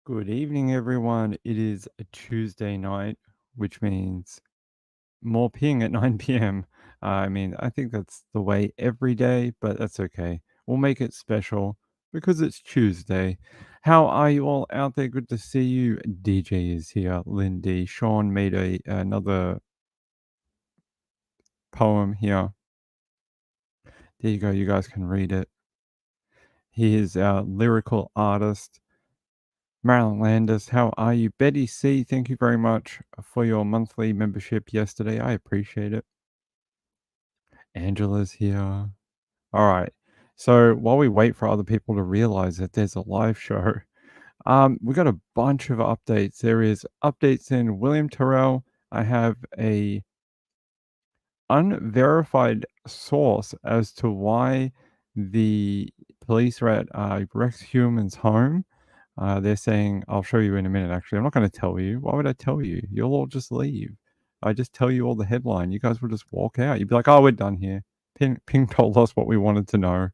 Good evening, everyone. It is a Tuesday night, which means more ping at 9 p.m. I think that's the way every day, but that's okay. We'll make it special because it's Tuesday. How are you all out there? Good to see you. DJ is here. Lindy. Sean made another poem here. There you go. You guys can read it. He is our lyrical artist. Marilyn Landis, how are you? Betty C, thank you very much for your monthly membership yesterday. I appreciate it. Angela's here. All right. So while we wait for other people to realize that there's a live show, we got a bunch of updates. There is updates in William Tyrrell. I have a unverified source as to why the police are at Rex Human's home. They're saying, I'll show you in a minute, actually. I'm not going to tell you. Why would I tell you? You'll all just leave. I just tell you all the headline. You guys will just walk out. You'd be like, oh, we're done here. Ping told us what we wanted to know.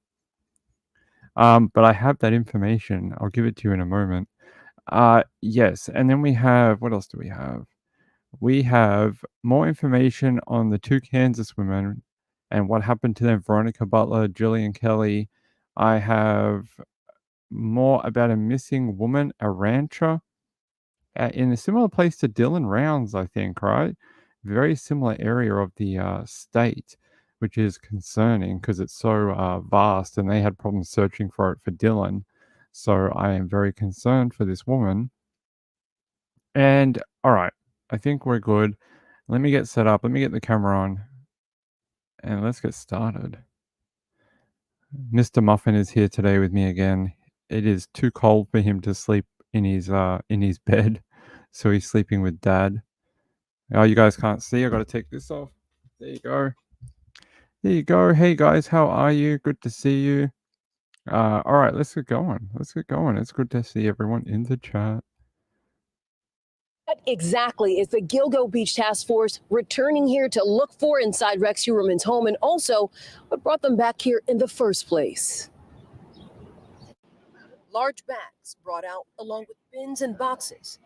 But I have that information. I'll give it to you in a moment. Yes. And then we have, what else do we have? We have more information on the two Kansas women and what happened to them, Veronica Butler, Jillian Kelly. I have more about a missing woman, a rancher, in a similar place to Dylan Rounds, I think, right? Very similar area of the state, which is concerning because it's so vast and they had problems searching for it for Dylan. So I am very concerned for this woman. And all right, I think we're good. Let me get set up. Let me get the camera on and let's get started. Mr. Muffin is here today with me again. It is too cold for him to sleep in his bed, so he's sleeping with Dad. Oh, you guys can't see. I got to take this off. There you go. There you go. Hey guys, how are you? Good to see you. All right, let's get going. Let's get going. It's good to see everyone in the chat. What exactly is the Gilgo Beach Task Force returning here to look for inside Rex Heuermann's home, and also what brought them back here in the first place? Large bags brought out along with bins and boxes,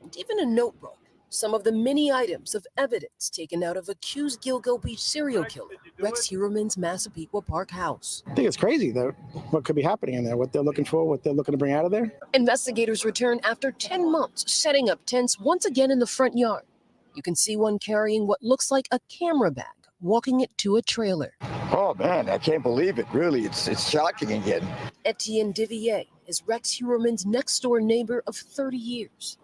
and even a notebook. Some of the many items of evidence taken out of accused Gilgo Beach serial killer Rex Heuermann's Massapequa Park house. I think it's crazy that what could be happening in there, what they're looking for, what they're looking to bring out of there. Investigators return after 10 months setting up tents once again in the front yard. You can see one carrying what looks like a camera bag, walking it to a trailer. Oh man, I can't believe it. Really, it's shocking again. Etienne Divier is Rex Heuermann's next door neighbor of 30 years.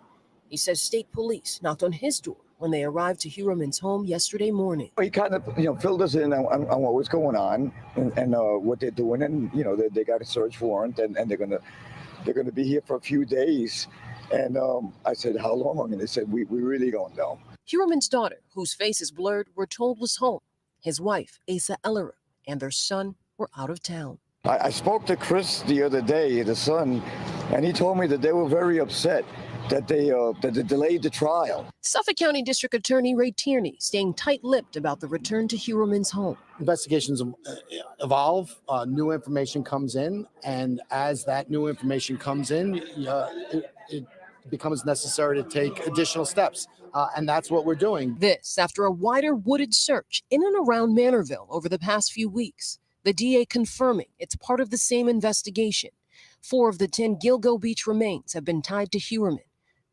He says state police knocked on his door when they arrived to Heuermann's home yesterday morning. He kind of, filled us in on what was going on and what they're doing, and they got a search warrant, and they're gonna be here for a few days. And I said, how long? And they said, we really don't know. Heuermann's daughter, whose face is blurred, we're told was home. His wife, Asa Ellerer, and their son were out of town. I spoke to Chris the other day, the son, and he told me that they were very upset that they delayed the trial. Suffolk County District Attorney Ray Tierney staying tight-lipped about the return to Heuermann's home. Investigations evolve, new information comes in, and as that new information comes in, it becomes necessary to take additional steps, and that's what we're doing. This after a wider wooded search in and around Manorville over the past few weeks. The DA confirming it's part of the same investigation. 4 of the 10 Gilgo Beach remains have been tied to Heuermann,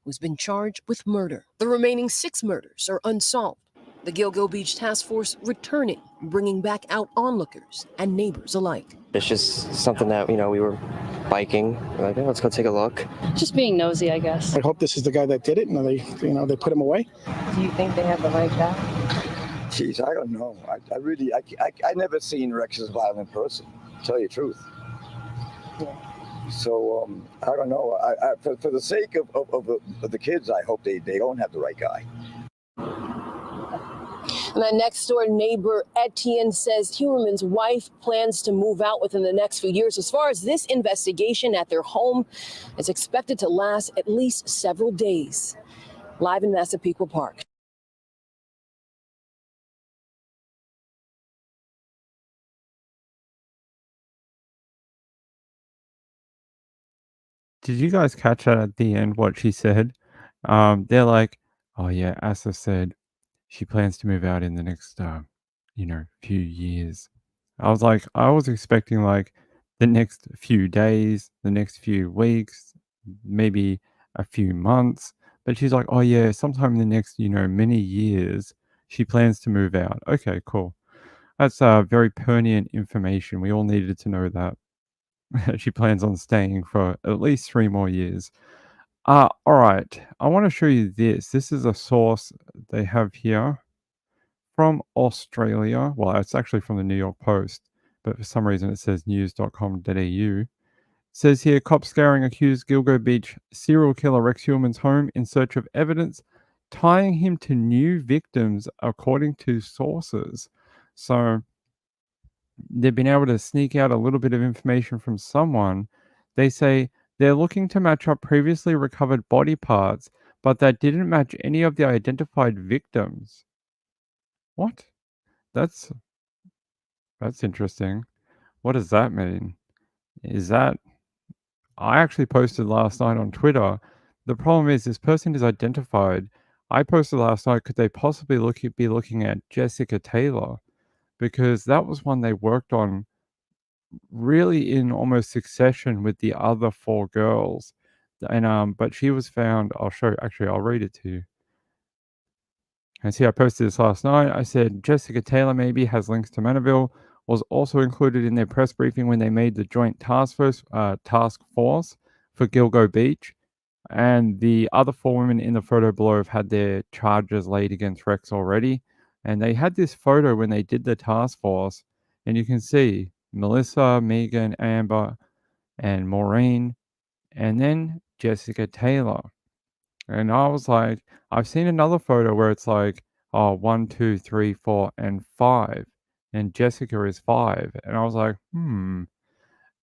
who's been charged with murder. The remaining 6 murders are unsolved. The Gilgo Beach Task Force returning, bringing back out onlookers and neighbors alike. It's just something that, we were biking. We're like, let's go take a look. Just being nosy, I guess. I hope this is the guy that did it, and they put him away. Do you think they have the right guy? Jeez, I don't know. I never seen Rex as a violent person, to tell you the truth. Yeah. So I don't know. For the sake of the kids, I hope they don't have the right guy. And that next door neighbor, Etienne, says Heuermann's wife plans to move out within the next few years. As far as this investigation at their home, it's expected to last at least several days. Live in Massapequa Park. Did you guys catch that at the end, what she said? They're like, "Oh, yeah, Asa said she plans to move out in the next, few years." I was expecting, like, the next few days, the next few weeks, maybe a few months, but she's like, "Oh, yeah, sometime in the next, many years, she plans to move out." Okay, cool. That's, very pertinent information. We all needed to know that. She plans on staying for at least 3 more years. Alright, I wanna show you this. This is a source they have here from Australia. Well, it's actually from the New York Post, but for some reason it says news.com.au. It says here, cops scouring accused Gilgo Beach serial killer Rex Heuermann's home in search of evidence tying him to new victims, according to sources. So they've been able to sneak out a little bit of information from someone. They say they're looking to match up previously recovered body parts, but that didn't match any of the identified victims. What? That's that's interesting. What does that mean? Is that I actually posted last night on Twitter. The problem is this person is identified. I posted last night, could they possibly be looking at Jessica Taylor? Because that was one they worked on really in almost succession with the other 4 girls. And, but she was found I'll read it to you. And see, I posted this last night. I said, Jessica Taylor maybe has links to Manaville, was also included in their press briefing when they made the joint task force for Gilgo Beach. And the other 4 women in the photo below have had their charges laid against Rex already. And they had this photo when they did the task force. And you can see Melissa, Megan, Amber, and Maureen, and then Jessica Taylor. And I was like, I've seen another photo where it's like, oh, 1, 2, 3, 4, and 5. And Jessica is 5. And I was like, I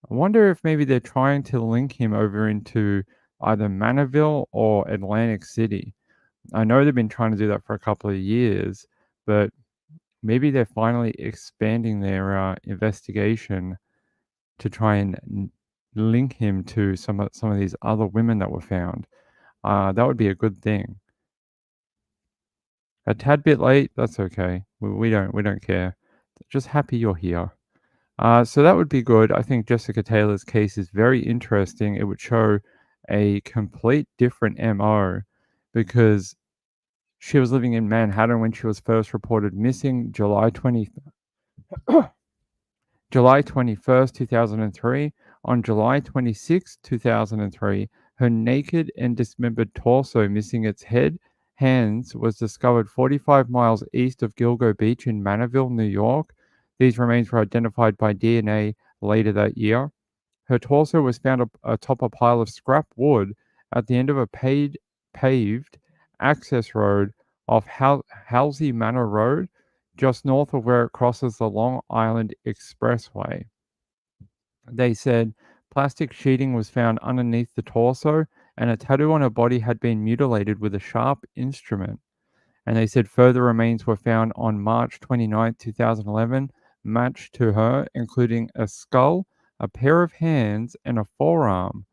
wonder if maybe they're trying to link him over into either Manaville or Atlantic City. I know they've been trying to do that for a couple of years, but maybe they're finally expanding their investigation to try and link him to some of these other women that were found. That would be a good thing. A tad bit late, that's okay. We don't care. Just happy you're here. So that would be good. I think Jessica Taylor's case is very interesting. It would show a complete different MO because she was living in Manhattan when she was first reported missing July 21st, 2003. On July 26, 2003, her naked and dismembered torso missing its head, hands, was discovered 45 miles east of Gilgo Beach in Manaville, New York. These remains were identified by DNA later that year. Her torso was found atop a pile of scrap wood at the end of a paved access road off Halsey Manor Road, just north of where it crosses the Long Island Expressway. They said plastic sheeting was found underneath the torso, and a tattoo on her body had been mutilated with a sharp instrument. And they said further remains were found on March 29, 2011, matched to her, including a skull, a pair of hands, and a forearm.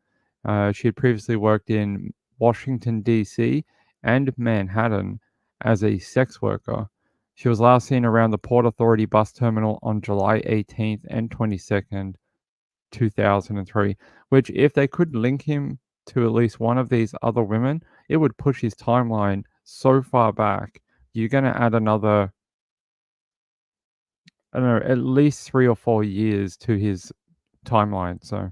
She had previously worked in Washington, D.C. and Manhattan as a sex worker. She was last seen around the Port Authority bus terminal on July 18th and 22nd, 2003, which, if they could link him to at least one of these other women, it would push his timeline so far back. You're going to add another, I don't know, at least 3 or 4 years to his timeline. So,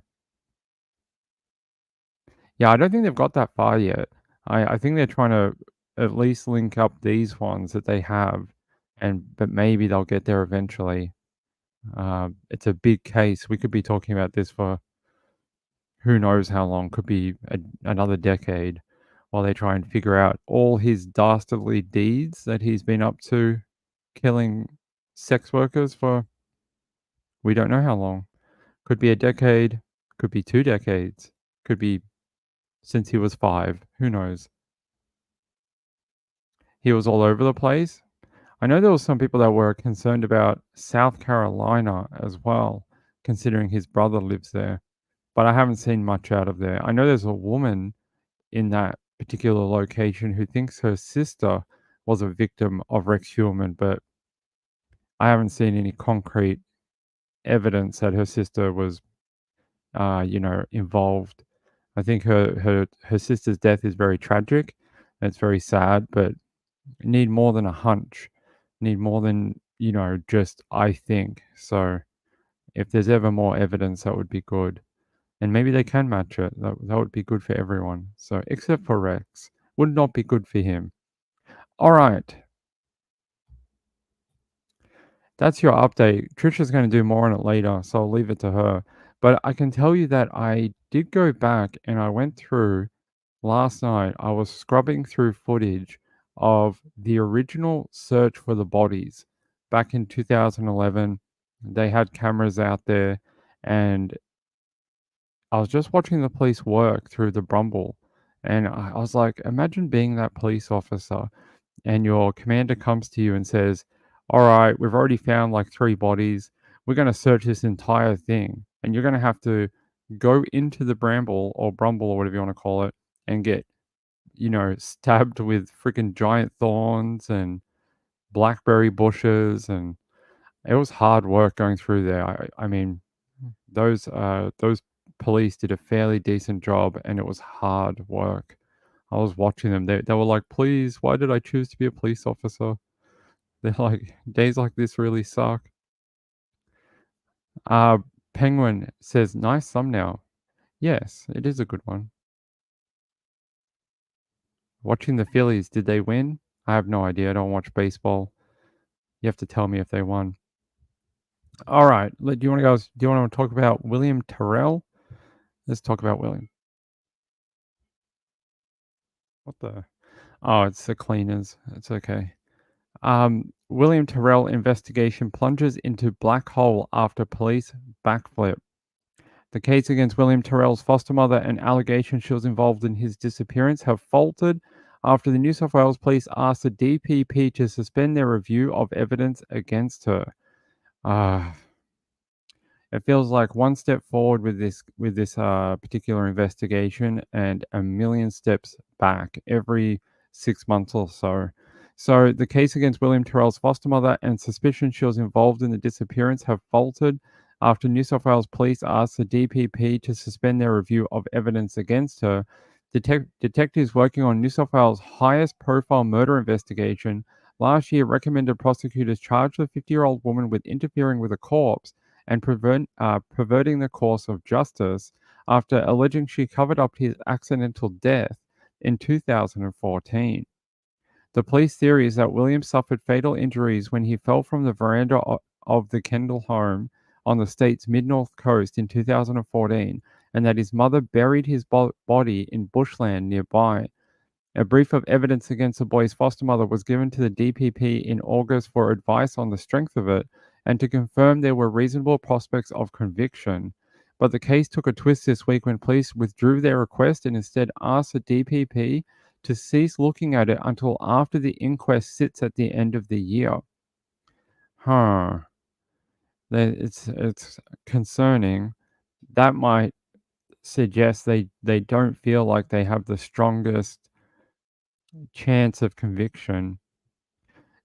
yeah, I don't think they've got that far yet. I think they're trying to at least link up these ones that they have, but maybe they'll get there eventually. It's a big case. We could be talking about this for who knows how long, could be another decade, while they try and figure out all his dastardly deeds that he's been up to, killing sex workers for we don't know how long. Could be a decade, could be 2 decades, could be since he was 5. Who knows? He was all over the place. I know there was some people that were concerned about South Carolina as well, considering his brother lives there. but I haven't seen much out of there. I know there's a woman in that particular location who thinks her sister was a victim of Rex Heuermann, but I haven't seen any concrete evidence that her sister was, involved. I think her sister's death is very tragic. And it's very sad, but need more than a hunch. Need more than just I think. So if there's ever more evidence, that would be good. And maybe they can match it. That would be good for everyone. So except for Rex, would not be good for him. All right. That's your update. Trisha's going to do more on it later, so I'll leave it to her. But I can tell you that I did go back and I went through last night. I was scrubbing through footage of the original search for the bodies back in 2011. They had cameras out there, and I was just watching the police work through the Brumble. And I was like, imagine being that police officer and your commander comes to you and says, all right, we've already found like 3 bodies. We're going to search this entire thing. And you're going to have to go into the bramble or brumble or whatever you want to call it and get, stabbed with freaking giant thorns and blackberry bushes. And it was hard work going through there. I mean, those police did a fairly decent job and it was hard work. I was watching them. They were like, please, why did I choose to be a police officer? They're like, days like this really suck. Penguin says, nice thumbnail. Yes, it is a good one. Watching the Phillies, did they win? I have no idea. I don't watch baseball. You have to tell me if they won. All right. Do you want to talk about William Tyrrell? Let's talk about William. What the? Oh, it's the cleaners. It's okay. William Tyrrell investigation plunges into black hole after police backflip. The case against William Tyrrell's foster mother and allegations she was involved in his disappearance have faltered after the New South Wales police asked the DPP to suspend their review of evidence against her. It feels like one step forward with this particular investigation and a million steps back every 6 months or so. So the case against William Tyrrell's foster mother and suspicion she was involved in the disappearance have faltered after New South Wales police asked the DPP to suspend their review of evidence against her. Detectives working on New South Wales' highest profile murder investigation last year recommended prosecutors charge the 50-year-old woman with interfering with a corpse and perverting the course of justice after alleging she covered up his accidental death in 2014. The police theory is that Williams suffered fatal injuries when he fell from the veranda of the Kendall home on the state's mid-north coast in 2014, and that his mother buried his body in bushland nearby. A brief of evidence against the boy's foster mother was given to the DPP in August for advice on the strength of it and to confirm there were reasonable prospects of conviction. But the case took a twist this week when police withdrew their request and instead asked the DPP to cease looking at it until after the inquest sits at the end of the year. It's concerning. That might suggest they don't feel like they have the strongest chance of conviction.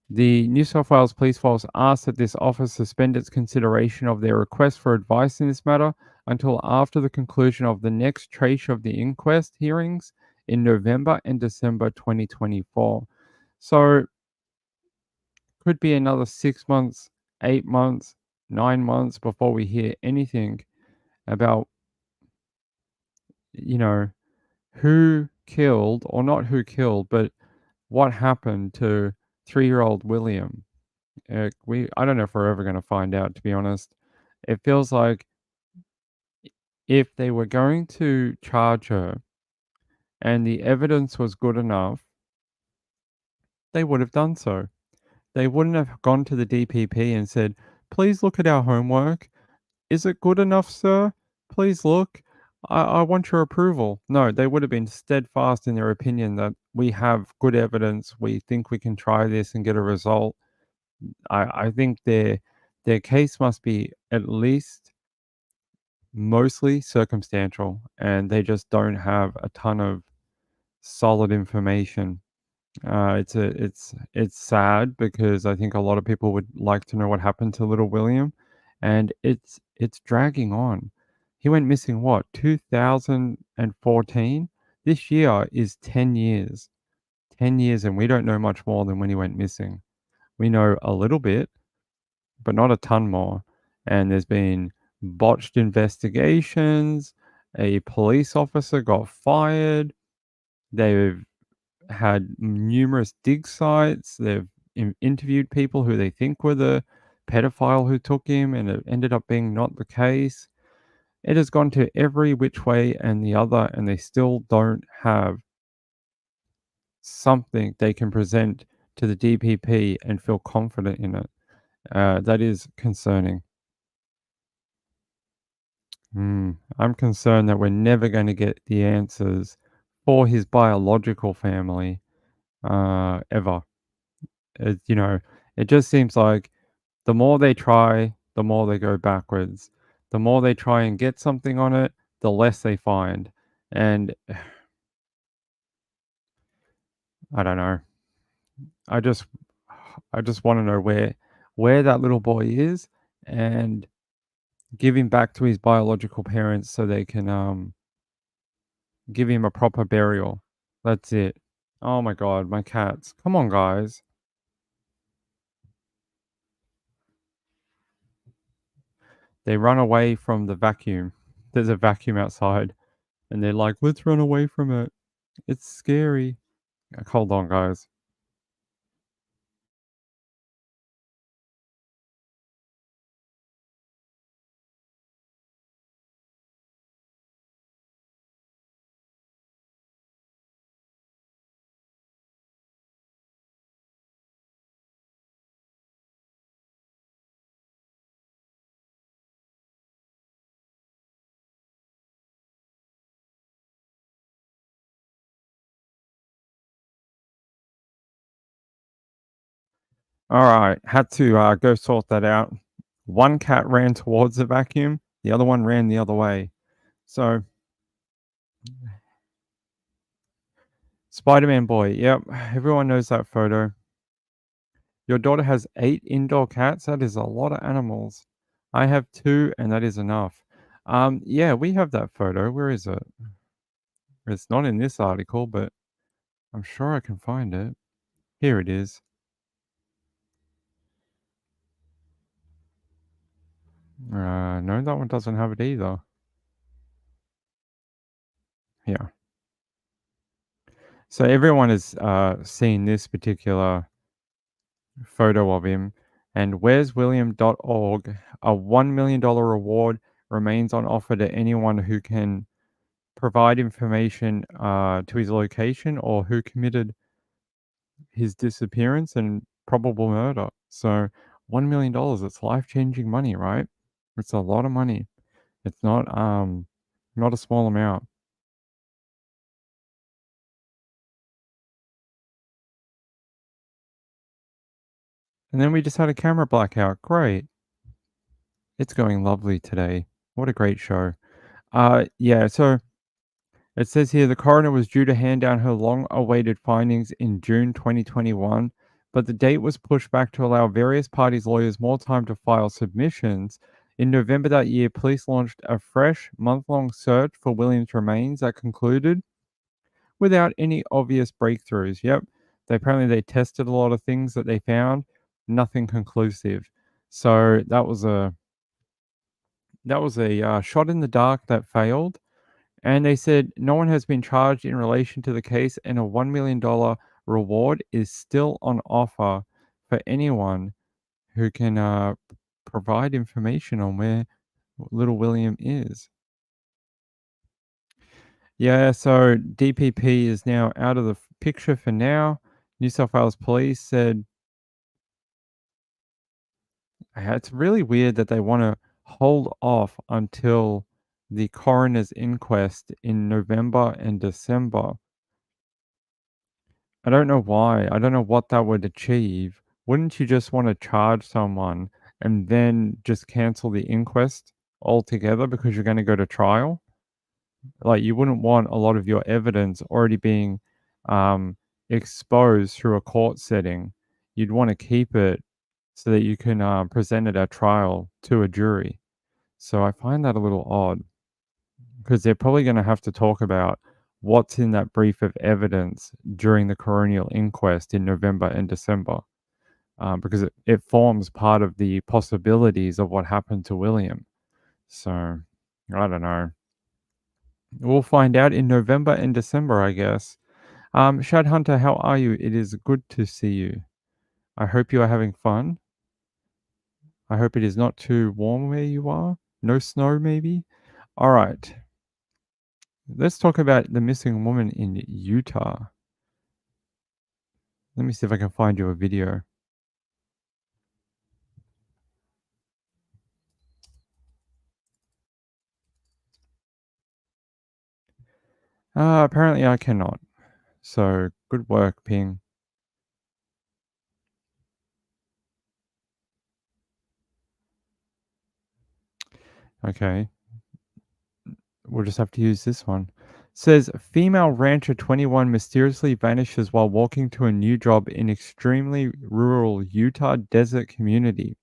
The New South Wales Police Force asked that this office suspend its consideration of their request for advice in this matter until after the conclusion of the next tranche of the inquest hearings in November and December 2024. So, could be another 6 months, 8 months, 9 months before we hear anything about, who killed, or not who killed, but what happened to 3-year-old William. I don't know if we're ever going to find out, to be honest. It feels like if they were going to charge her and the evidence was good enough, they would have done so. They wouldn't have gone to the DPP and said, please look at our homework. Is it good enough, sir? Please look. I want your approval. No, they would have been steadfast in their opinion that we have good evidence. We think we can try this and get a result. I think their case must be at least mostly circumstantial, and they just don't have a ton of solid information. It's sad because I think a lot of people would like to know what happened to little William, and it's dragging on. He went missing what, 2014? This year is 10 years. 10 years, and we don't know much more than when he went missing. We know a little bit, but not a ton more. And there's been botched investigations. A police officer got fired. They've had numerous dig sites. They've interviewed people who they think were the pedophile who took him, and it ended up being not the case. It has gone to every which way and the other, and they still don't have something they can present to the DPP and feel confident in it. That is concerning. I'm concerned that we're never going to get the answers for his biological family ever. It just seems like the more they try, the more they go backwards. The more they try and get something on it, the less they find. And I don't know. I just want to know where that little boy is and give him back to his biological parents so they can give him a proper burial. That's it. Oh my god, my cats. Come on, guys. They run away from the vacuum. There's a vacuum outside, and they're like, let's run away from it. It's scary. Hold on, guys. All right, had to go sort that out. One cat ran towards the vacuum, the other one ran the other way. So, Spider-Man boy, yep, everyone knows that photo. Your daughter has 8 indoor cats? That is a lot of animals. I have 2, and that is enough. Yeah, we have that photo. Where is it? It's not in this article, but I'm sure I can find it. Here it is. No, that one doesn't have it either. Yeah. So everyone has seen this particular photo of him. And where'swilliam.org, a $1 million reward remains on offer to anyone who can provide information to his location or who committed his disappearance and probable murder. So $1 million, it's life-changing money, right? It's a lot of money. It's not a small amount. And then we just had a camera blackout. Great. It's going lovely today. What a great show. Yeah, so it says here the coroner was due to hand down her long awaited findings in June 2021, but the date was pushed back to allow various parties' lawyers more time to file submissions. In November that year, police launched a fresh month-long search for Williams' remains that concluded without any obvious breakthroughs. Yep. They tested a lot of things that they found, nothing conclusive. So that was a shot in the dark that failed. And they said no one has been charged in relation to the case, and a $1 million reward is still on offer for anyone who can provide information on where little William is. Yeah, so DPP is now out of the picture for now. New South Wales Police said it's really weird that they want to hold off until the coroner's inquest in November and December. I don't know why. I don't know what that would achieve. Wouldn't you just want to charge someone and then just cancel the inquest altogether because you're going to go to trial. Like, you wouldn't want a lot of your evidence already being exposed through a court setting. You'd want to keep it so that you can present it at trial to a jury. So I find that a little odd because they're probably going to have to talk about what's in that brief of evidence during the coronial inquest in November and December, because it forms part of the possibilities of what happened to William. So I don't know. We'll find out in November and December, I guess. Shad Hunter, how are you? It is good to see you. I hope you are having fun. I hope it is not too warm where you are. No snow, maybe. All right. Let's talk about the missing woman in Utah. Let me see if I can find you a video. Apparently I cannot. So good work, Ping. Okay. We'll just have to use this one. Says female rancher 21 mysteriously vanishes while walking to a new job in extremely rural Utah desert community.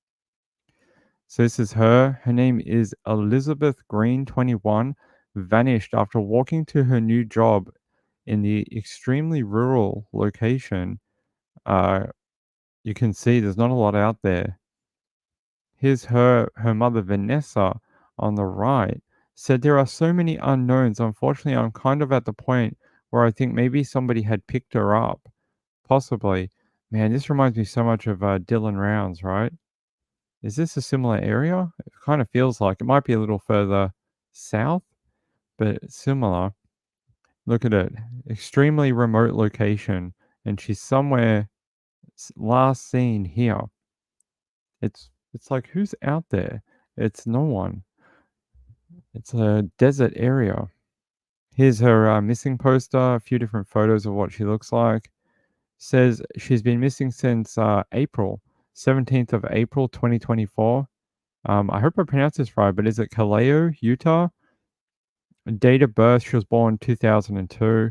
So this is her. Her name is Elizabeth Green, 21, vanished after walking to her new job in the extremely rural location. You can see there's not a lot out there. Here's her mother, Vanessa, on the right, said there are so many unknowns. Unfortunately, I'm kind of at the point where I think maybe somebody had picked her up. Possibly. Man, this reminds me so much of Dylan Rounds, right? Is this a similar area? It kind of feels like it might be a little further south, but similar. Look at it. Extremely remote location. And she's somewhere last seen here. It's like, who's out there? It's no one. It's a desert area. Here's her missing poster, a few different photos of what she looks like. Says she's been missing since April, 17th of April, 2024. I hope I pronounced this right, but is it Kaleo, Utah? Date of birth, she was born 2002.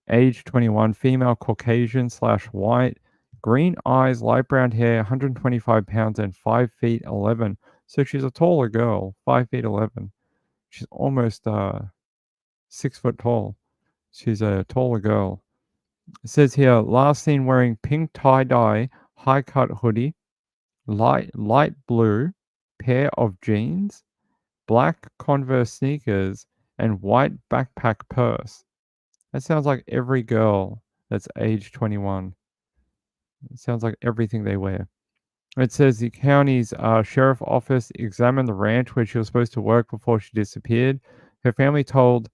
Age 21, female, Caucasian / white. Green eyes, light brown hair, 125 pounds and 5 feet 11. So she's a taller girl, 5 feet 11. She's almost 6 foot tall. She's a taller girl. It says here, last seen wearing pink tie-dye, high-cut hoodie, light blue pair of jeans, black Converse sneakers, and white backpack purse. That sounds like every girl that's age 21. It sounds like everything they wear. It says the county's sheriff office examined the ranch where she was supposed to work before she disappeared. Her family told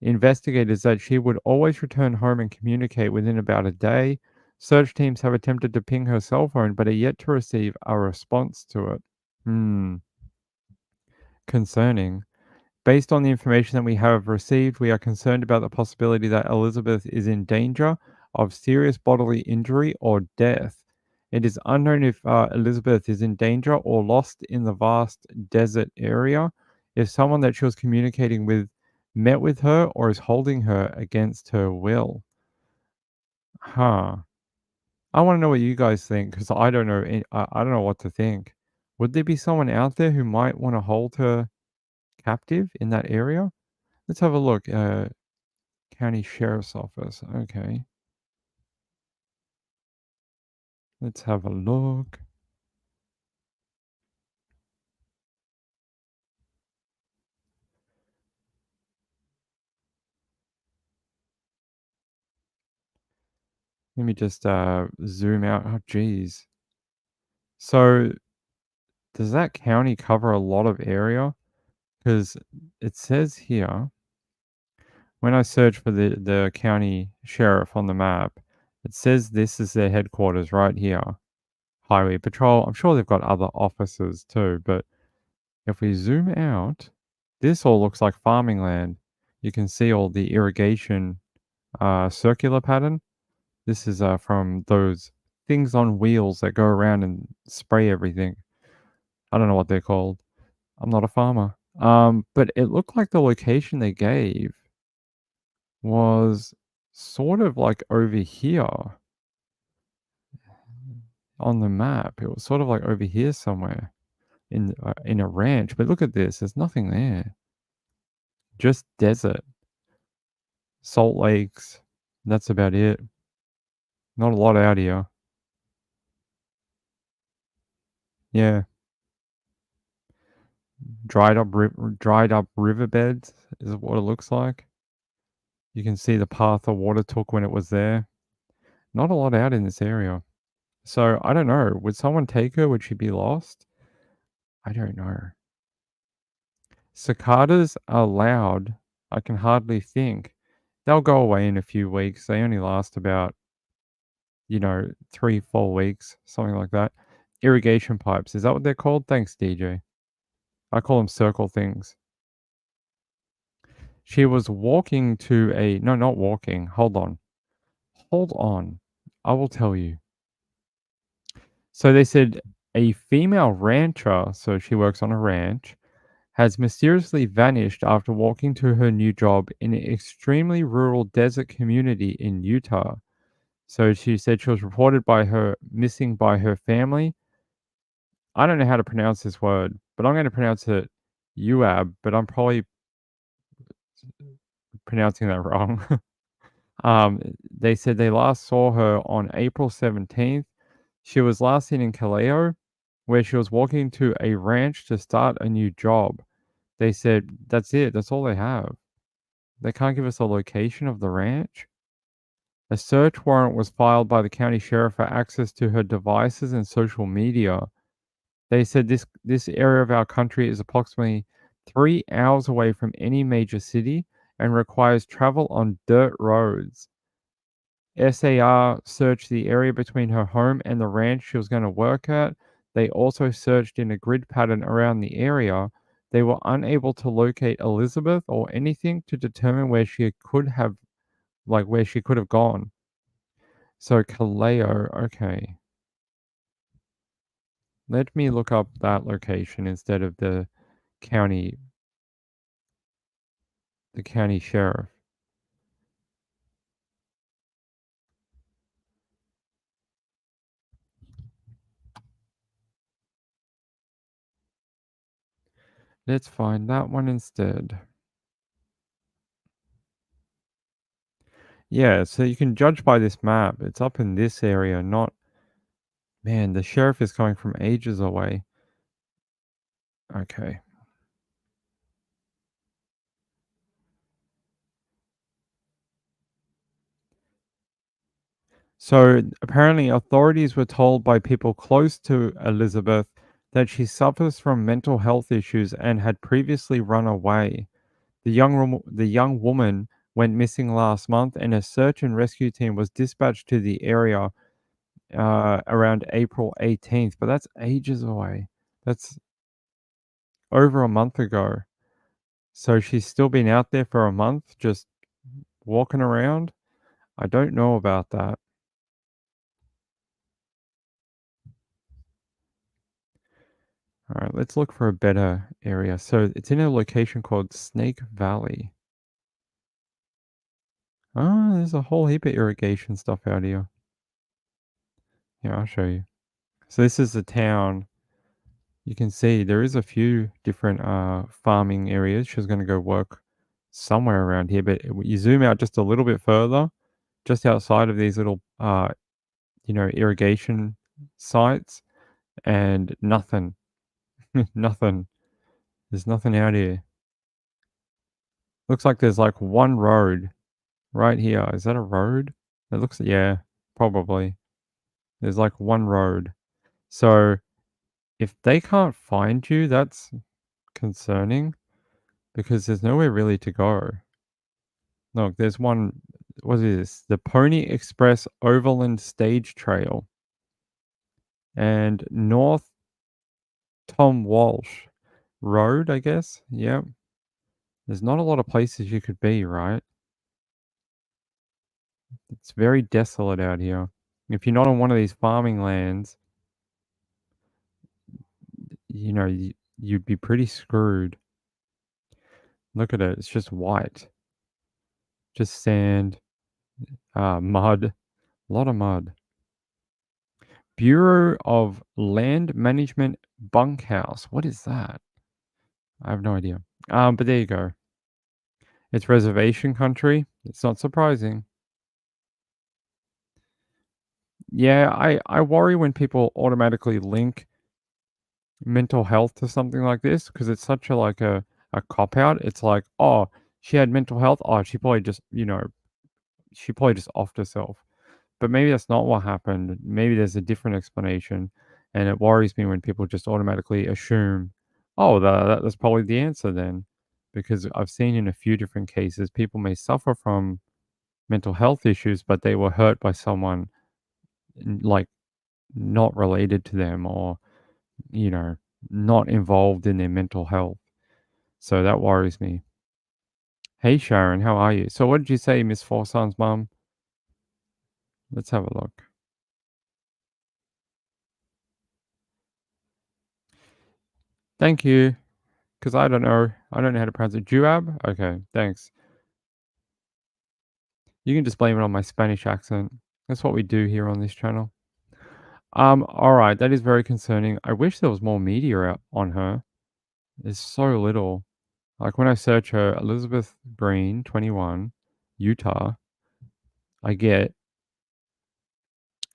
investigators that she would always return home and communicate within about a day. Search teams have attempted to ping her cell phone, but are yet to receive a response to it. Concerning. Based on the information that we have received, we are concerned about the possibility that Elizabeth is in danger of serious bodily injury or death. It is unknown if Elizabeth is in danger or lost in the vast desert area. If someone that she was communicating with met with her or is holding her against her will. I want to know what you guys think because I don't know. I don't know what to think. Would there be someone out there who might want to hold her captive in that area? Let's have a look. County Sheriff's Office. Okay. Let's have a look. Let me just zoom out. Oh, geez. So, does that county cover a lot of area? Because it says here, when I search for the county sheriff on the map, it says this is their headquarters right here. Highway Patrol. I'm sure they've got other offices too, but if we zoom out, this all looks like farming land. You can see all the irrigation circular pattern. This is from those things on wheels that go around and spray everything. I don't know what they're called. I'm not a farmer. But it looked like the location they gave was sort of like over here on the map. It was sort of like over here somewhere in a ranch. But look at this. There's nothing there. Just desert, salt lakes. That's about it. Not a lot out here. Yeah. Dried up riverbeds is what it looks like. You can see the path the water took when it was there. Not a lot out in this area. So I don't know. Would someone take her? Would she be lost? I don't know. Cicadas are loud. I can hardly think. They'll go away in a few weeks. They only last about, 3, 4 weeks, something like that. Irrigation pipes. Is that what they're called? Thanks, DJ. I call them circle things. She was walking to a no, not walking. Hold on. Hold on. I will tell you. So they said a female rancher, so she works on a ranch, has mysteriously vanished after walking to her new job in an extremely rural desert community in Utah. So she said she was reported missing by her family. I don't know how to pronounce this word, but I'm going to pronounce it UAB, but I'm probably pronouncing that wrong. They said they last saw her on April 17th. She was last seen in Caleo, where she was walking to a ranch to start a new job. They said that's it. That's all they have. They can't give us a location of the ranch. A search warrant was filed by the county sheriff for access to her devices and social media. They said this area of our country is approximately 3 hours away from any major city and requires travel on dirt roads. SAR searched the area between her home and the ranch she was going to work at. They also searched in a grid pattern around the area. They were unable to locate Elizabeth or anything to determine where she could have gone. So Kaleo, okay. Let me look up that location instead of the county sheriff. Let's find that one instead. Yeah, so you can judge by this map. It's up in this area, not... Man, the sheriff is coming from ages away. Okay. So apparently authorities were told by people close to Elizabeth that she suffers from mental health issues and had previously run away. The young woman went missing last month, and a search and rescue team was dispatched to the area around April 18th. But that's ages away. That's over a month ago. So she's still been out there for a month, just walking around. I don't know about that. All right, let's look for a better area. So it's in a location called Snake Valley. Oh, there's a whole heap of irrigation stuff out here. Yeah, I'll show you. So this is the town. You can see there is a few different farming areas. She's going to go work somewhere around here, but you zoom out just a little bit further, just outside of these little irrigation sites, and nothing. Nothing. There's nothing out here. Looks like there's like one road right here. Is that a road? It looks, yeah, probably. There's like one road. So if they can't find you, that's concerning because there's nowhere really to go. Look, there's one. What is this? The Pony Express Overland Stage Trail and North Tom Walsh Road, I guess. Yep. There's not a lot of places you could be, right? It's very desolate out here. If you're not on one of these farming lands, you'd be pretty screwed. Look at it. It's just white. Just sand, mud. A lot of mud. Bureau of Land Management Bunkhouse. What is that? I have no idea. But there you go. It's reservation country. It's not surprising. Yeah, I worry when people automatically link mental health to something like this because it's such a cop out. It's like, oh, she had mental health. Oh, she probably just she probably just offed herself. But maybe that's not what happened. Maybe there's a different explanation, and it worries me when people just automatically assume, oh, that's probably the answer then, because I've seen in a few different cases people may suffer from mental health issues, but they were hurt by someone like not related to them or you know not involved in their mental health. So that worries me. Hey Sharon, how are you? So what did you say, Miss Forson's mum? Let's have a look. Thank you. Because I don't know. I don't know how to pronounce it. Juab? Okay, thanks. You can just blame it on my Spanish accent. That's what we do here on this channel. Alright, that is very concerning. I wish there was more media out on her. There's so little. Like when I search her, Elizabeth Green, 21, Utah, I get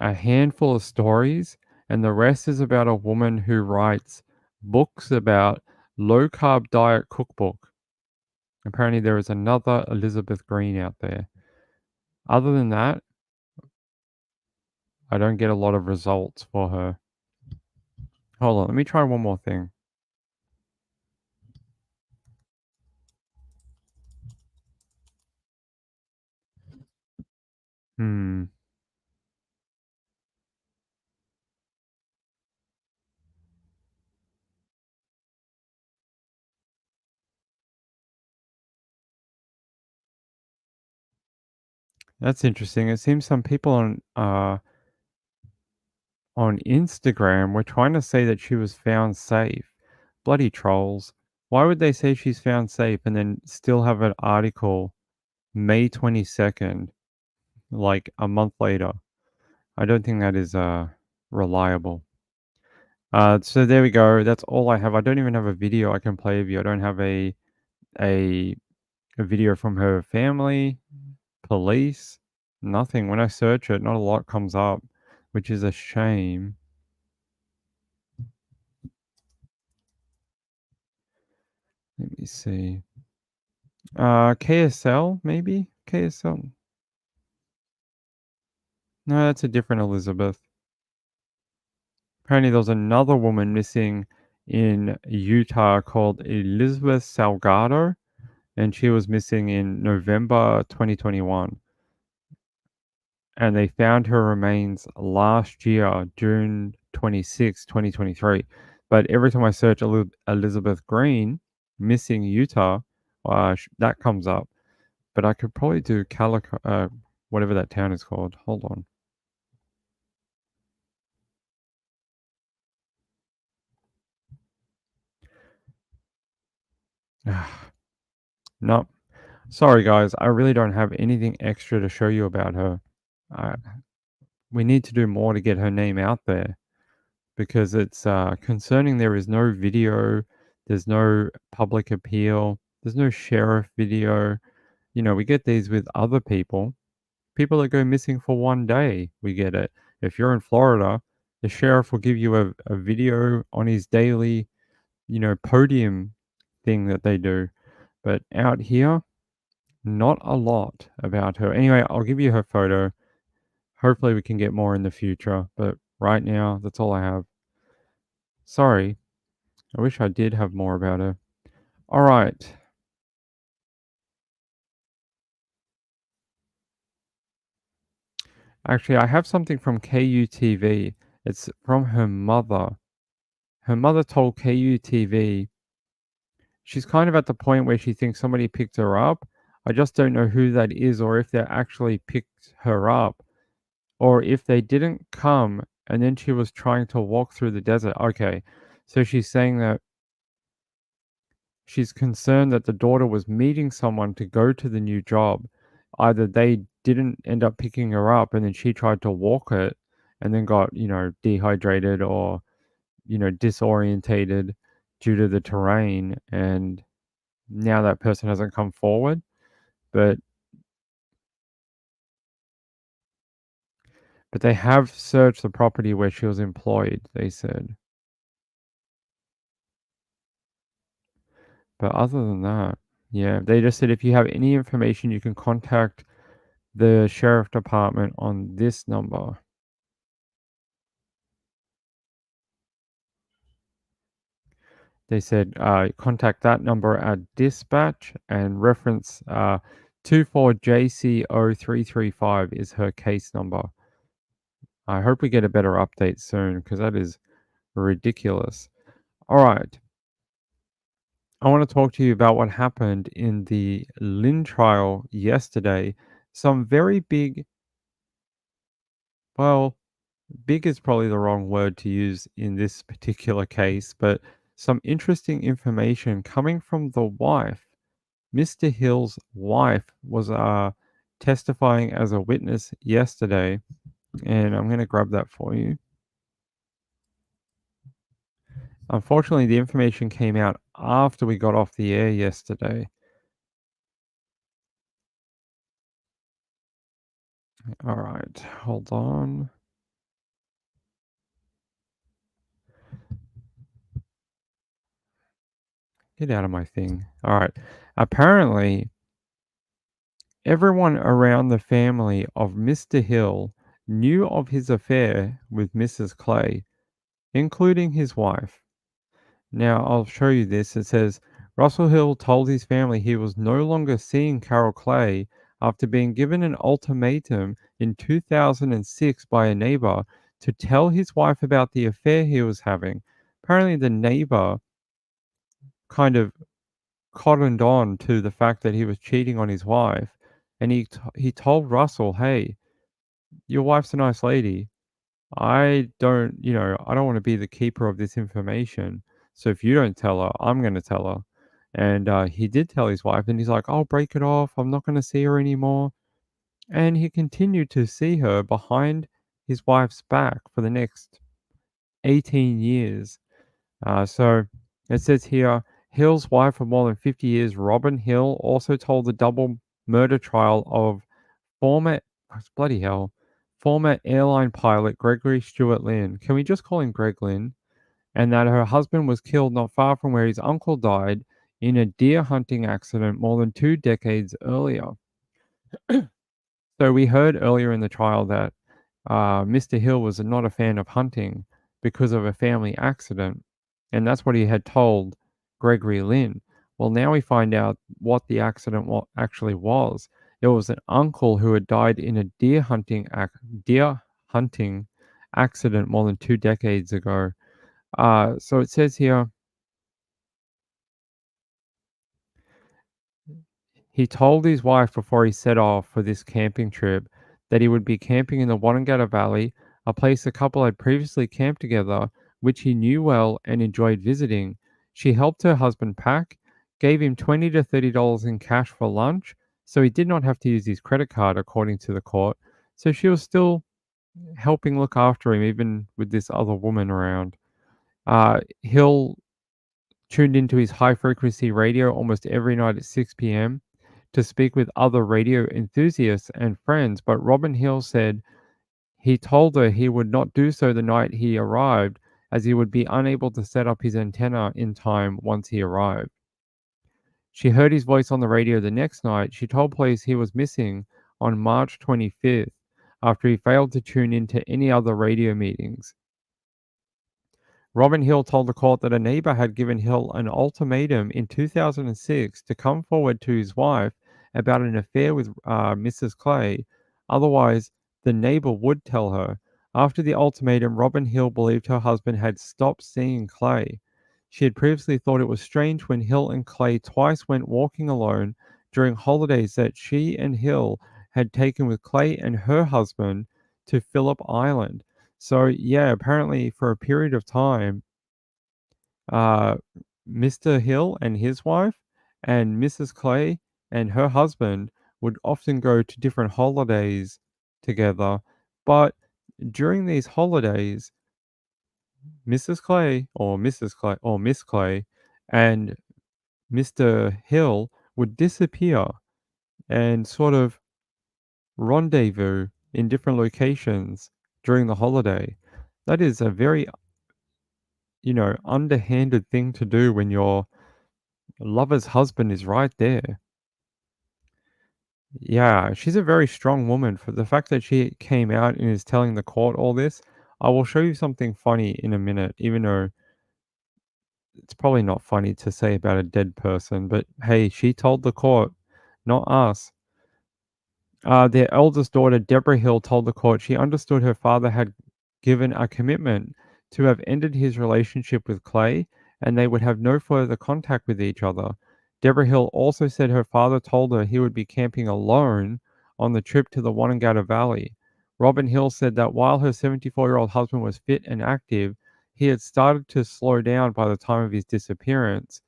a handful of stories, and the rest is about a woman who writes books about low carb diet cookbook. Apparently, there is another Elizabeth Green out there. Other than that, I don't get a lot of results for her. Hold on, let me try one more thing. Hmm. That's interesting. It seems some people on Instagram were trying to say that she was found safe. Bloody trolls. Why would they say she's found safe and then still have an article May 22nd, like a month later? I don't think that is reliable. So there we go. That's all I have. I don't even have a video I can play of you. I don't have a video from her family, police, nothing. When I search it, not a lot comes up, which is a shame. Let me see. KSL, maybe? KSL. No, that's a different Elizabeth. Apparently, there was another woman missing in Utah called Elizabeth Salgado, and she was missing in November 2021. And they found her remains last year, June 26, 2023. But every time I search Elizabeth Green, missing Utah, that comes up. But I could probably do Calico, whatever that town is called. Hold on. No. Sorry, guys. I really don't have anything extra to show you about her. We need to do more to get her name out there because it's concerning. There is no video, there's no public appeal, there's no sheriff video. You know, we get these with other people that go missing for one day. We get it. If you're in Florida, the sheriff will give you a video on his daily, podium thing that they do. But out here, not a lot about her. Anyway, I'll give you her photo. Hopefully, we can get more in the future. But right now, that's all I have. Sorry. I wish I did have more about her. All right. Actually, I have something from KUTV. It's from her mother. Her mother told KUTV she's kind of at the point where she thinks somebody picked her up. I just don't know who that is or if they actually picked her up or if they didn't come and then she was trying to walk through the desert. Okay. So she's saying that she's concerned that the daughter was meeting someone to go to the new job. Either they didn't end up picking her up and then she tried to walk it and then got, dehydrated or, disorientated due to the terrain, and now that person hasn't come forward. But they have searched the property where she was employed, they said. But other than that, yeah, they just said if you have any information, you can contact the sheriff department on this number. They said contact that number at dispatch and reference 24JC0335 is her case number. I hope we get a better update soon because that is ridiculous. All right. I want to talk to you about what happened in the Lynn trial yesterday. Some very big, well, big is probably the wrong word to use in this particular case, but some interesting information coming from the wife. Mr. Hill's wife was testifying as a witness yesterday, and I'm going to grab that for you. Unfortunately, the information came out after we got off the air yesterday. All right, hold on. Get out of my thing. All right. Apparently, everyone around the family of Mr. Hill knew of his affair with Mrs. Clay, including his wife. Now, I'll show you this. It says, Russell Hill told his family he was no longer seeing Carol Clay after being given an ultimatum in 2006 by a neighbor to tell his wife about the affair he was having. Apparently, the neighbor kind of cottoned on to the fact that he was cheating on his wife, and he told Russell, "Hey, your wife's a nice lady. I don't want to be the keeper of this information. So if you don't tell her, I'm going to tell her." And he did tell his wife, and he's like, "I'll break it off. I'm not going to see her anymore." And he continued to see her behind his wife's back for the next 18 years. So it says here, Hill's wife of more than 50 years, Robin Hill, also told the double murder trial of former airline pilot Gregory Stewart Lynn. Can we just call him Greg Lynn? And that her husband was killed not far from where his uncle died in a deer hunting accident more than 2 decades earlier. So we heard earlier in the trial that Mr. Hill was not a fan of hunting because of a family accident, and that's what he had told Gregory Lynn. Well, now we find out what the accident actually was. It was an uncle who had died in a deer hunting accident more than 2 decades ago. So it says here, he told his wife before he set off for this camping trip that he would be camping in the Warrangata Valley, a place the couple had previously camped together, which he knew well and enjoyed visiting. She helped her husband pack, gave him $20 to $30 in cash for lunch, so he did not have to use his credit card, according to the court. So she was still helping look after him, even with this other woman around. Hill tuned into his high frequency radio almost every night at 6 p.m. to speak with other radio enthusiasts and friends, but Robin Hill said he told her he would not do so the night he arrived, as he would be unable to set up his antenna in time once he arrived. She heard his voice on the radio the next night. She told police he was missing on March 25th after he failed to tune into any other radio meetings. Robin Hill told the court that a neighbor had given Hill an ultimatum in 2006 to come forward to his wife about an affair with Mrs. Clay. Otherwise, the neighbor would tell her. After the ultimatum, Robin Hill believed her husband had stopped seeing Clay. She had previously thought it was strange when Hill and Clay twice went walking alone during holidays that she and Hill had taken with Clay and her husband to Phillip Island. So, yeah, apparently for a period of time, Mr. Hill and his wife and Mrs. Clay and her husband would often go to different holidays together, but during these holidays, Mrs. Clay or Miss Clay and Mr. Hill would disappear and sort of rendezvous in different locations during the holiday. That is a very, underhanded thing to do when your lover's husband is right there. Yeah, she's a very strong woman. For the fact that she came out and is telling the court all this, I will show you something funny in a minute, even though it's probably not funny to say about a dead person, but hey, she told the court, not us. Their eldest daughter, Deborah Hill, told the court she understood her father had given a commitment to have ended his relationship with Clay and they would have no further contact with each other. Deborah Hill also said her father told her he would be camping alone on the trip to the Wanangata Valley. Robin Hill said that while her 74-year-old husband was fit and active, he had started to slow down by the time of his disappearance.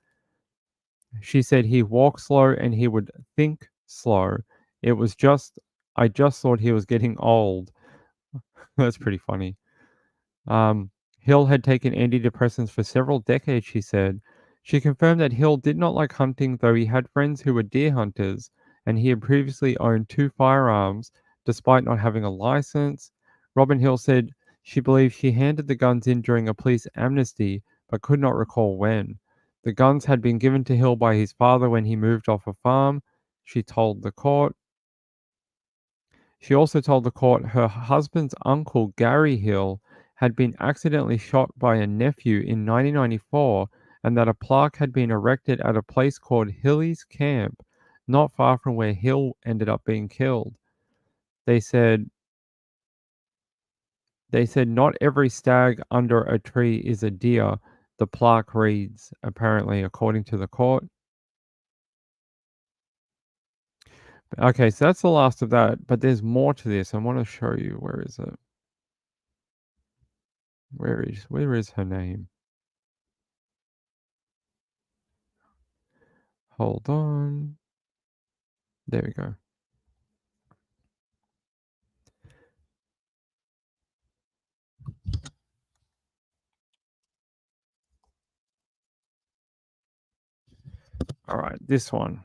She said he walked slow and he would think slow. It was just, I just thought he was getting old. That's pretty funny. Hill had taken antidepressants for several decades, she said. She confirmed that Hill did not like hunting, though he had friends who were deer hunters, and he had previously owned 2 firearms, despite not having a license. Robin Hill said she believed she handed the guns in during a police amnesty, but could not recall when. The guns had been given to Hill by his father when he moved off a farm, she told the court. She also told the court her husband's uncle, Gary Hill, had been accidentally shot by a nephew in 1994 and that a plaque had been erected at a place called Hilly's Camp, not far from where Hill ended up being killed. They said not every stag under a tree is a deer, the plaque reads, apparently, according to the court. Okay, so that's the last of that, but there's more to this. I want to show you. Where is it? Where is her name? Hold on. There we go. All right, this one.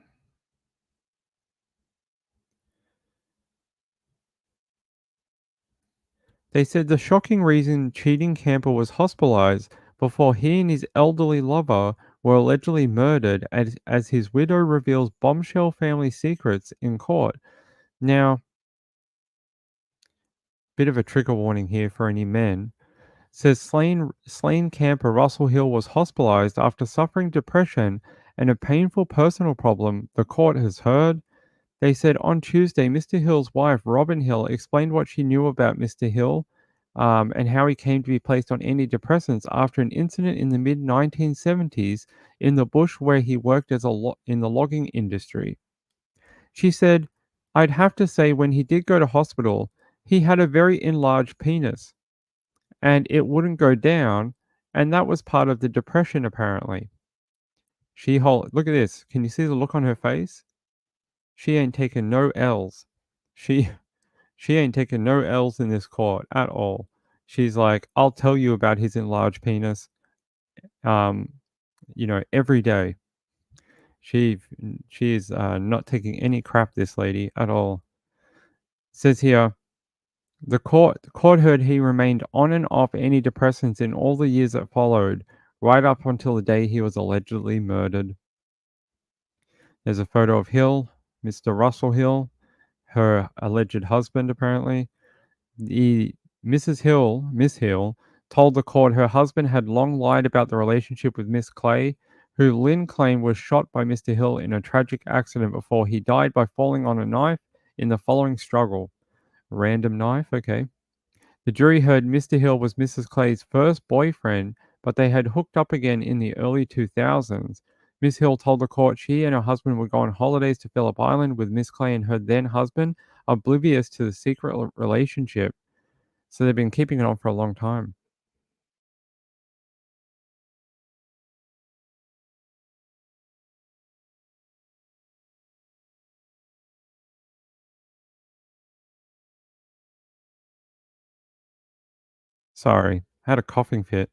They said the shocking reason cheating camper was hospitalized before he and his elderly lover were allegedly murdered as his widow reveals bombshell family secrets in court. Now, bit of a trigger warning here for any men. Says slain camper Russell Hill was hospitalized after suffering depression and a painful personal problem, the court has heard. They said on Tuesday, Mr. Hill's wife, Robin Hill, explained what she knew about Mr. Hill and how he came to be placed on antidepressants after an incident in the mid 1970s in the bush where he worked as in the logging industry. She said, I'd have to say, when he did go to hospital, he had a very enlarged penis and it wouldn't go down, and that was part of the depression, apparently. Look at this. Can you see the look on her face? She ain't taking no L's. She ain't taking no L's in this court at all. She's like, I'll tell you about his enlarged penis. Every day. She is not taking any crap, this lady, at all. Says here, the court heard he remained on and off antidepressants in all the years that followed, right up until the day he was allegedly murdered. There's a photo of Hill, Mr. Russell Hill, her alleged husband, apparently. Miss Hill, told the court her husband had long lied about the relationship with Miss Clay, who Lynn claimed was shot by Mr. Hill in a tragic accident before he died by falling on a knife in the following struggle. Random knife, okay. The jury heard Mr. Hill was Mrs. Clay's first boyfriend, but they had hooked up again in the early 2000s. Miss Hill told the court she and her husband would go on holidays to Phillip Island with Miss Clay and her then husband, oblivious to the secret relationship. So they've been keeping it on for a long time. Sorry, had a coughing fit.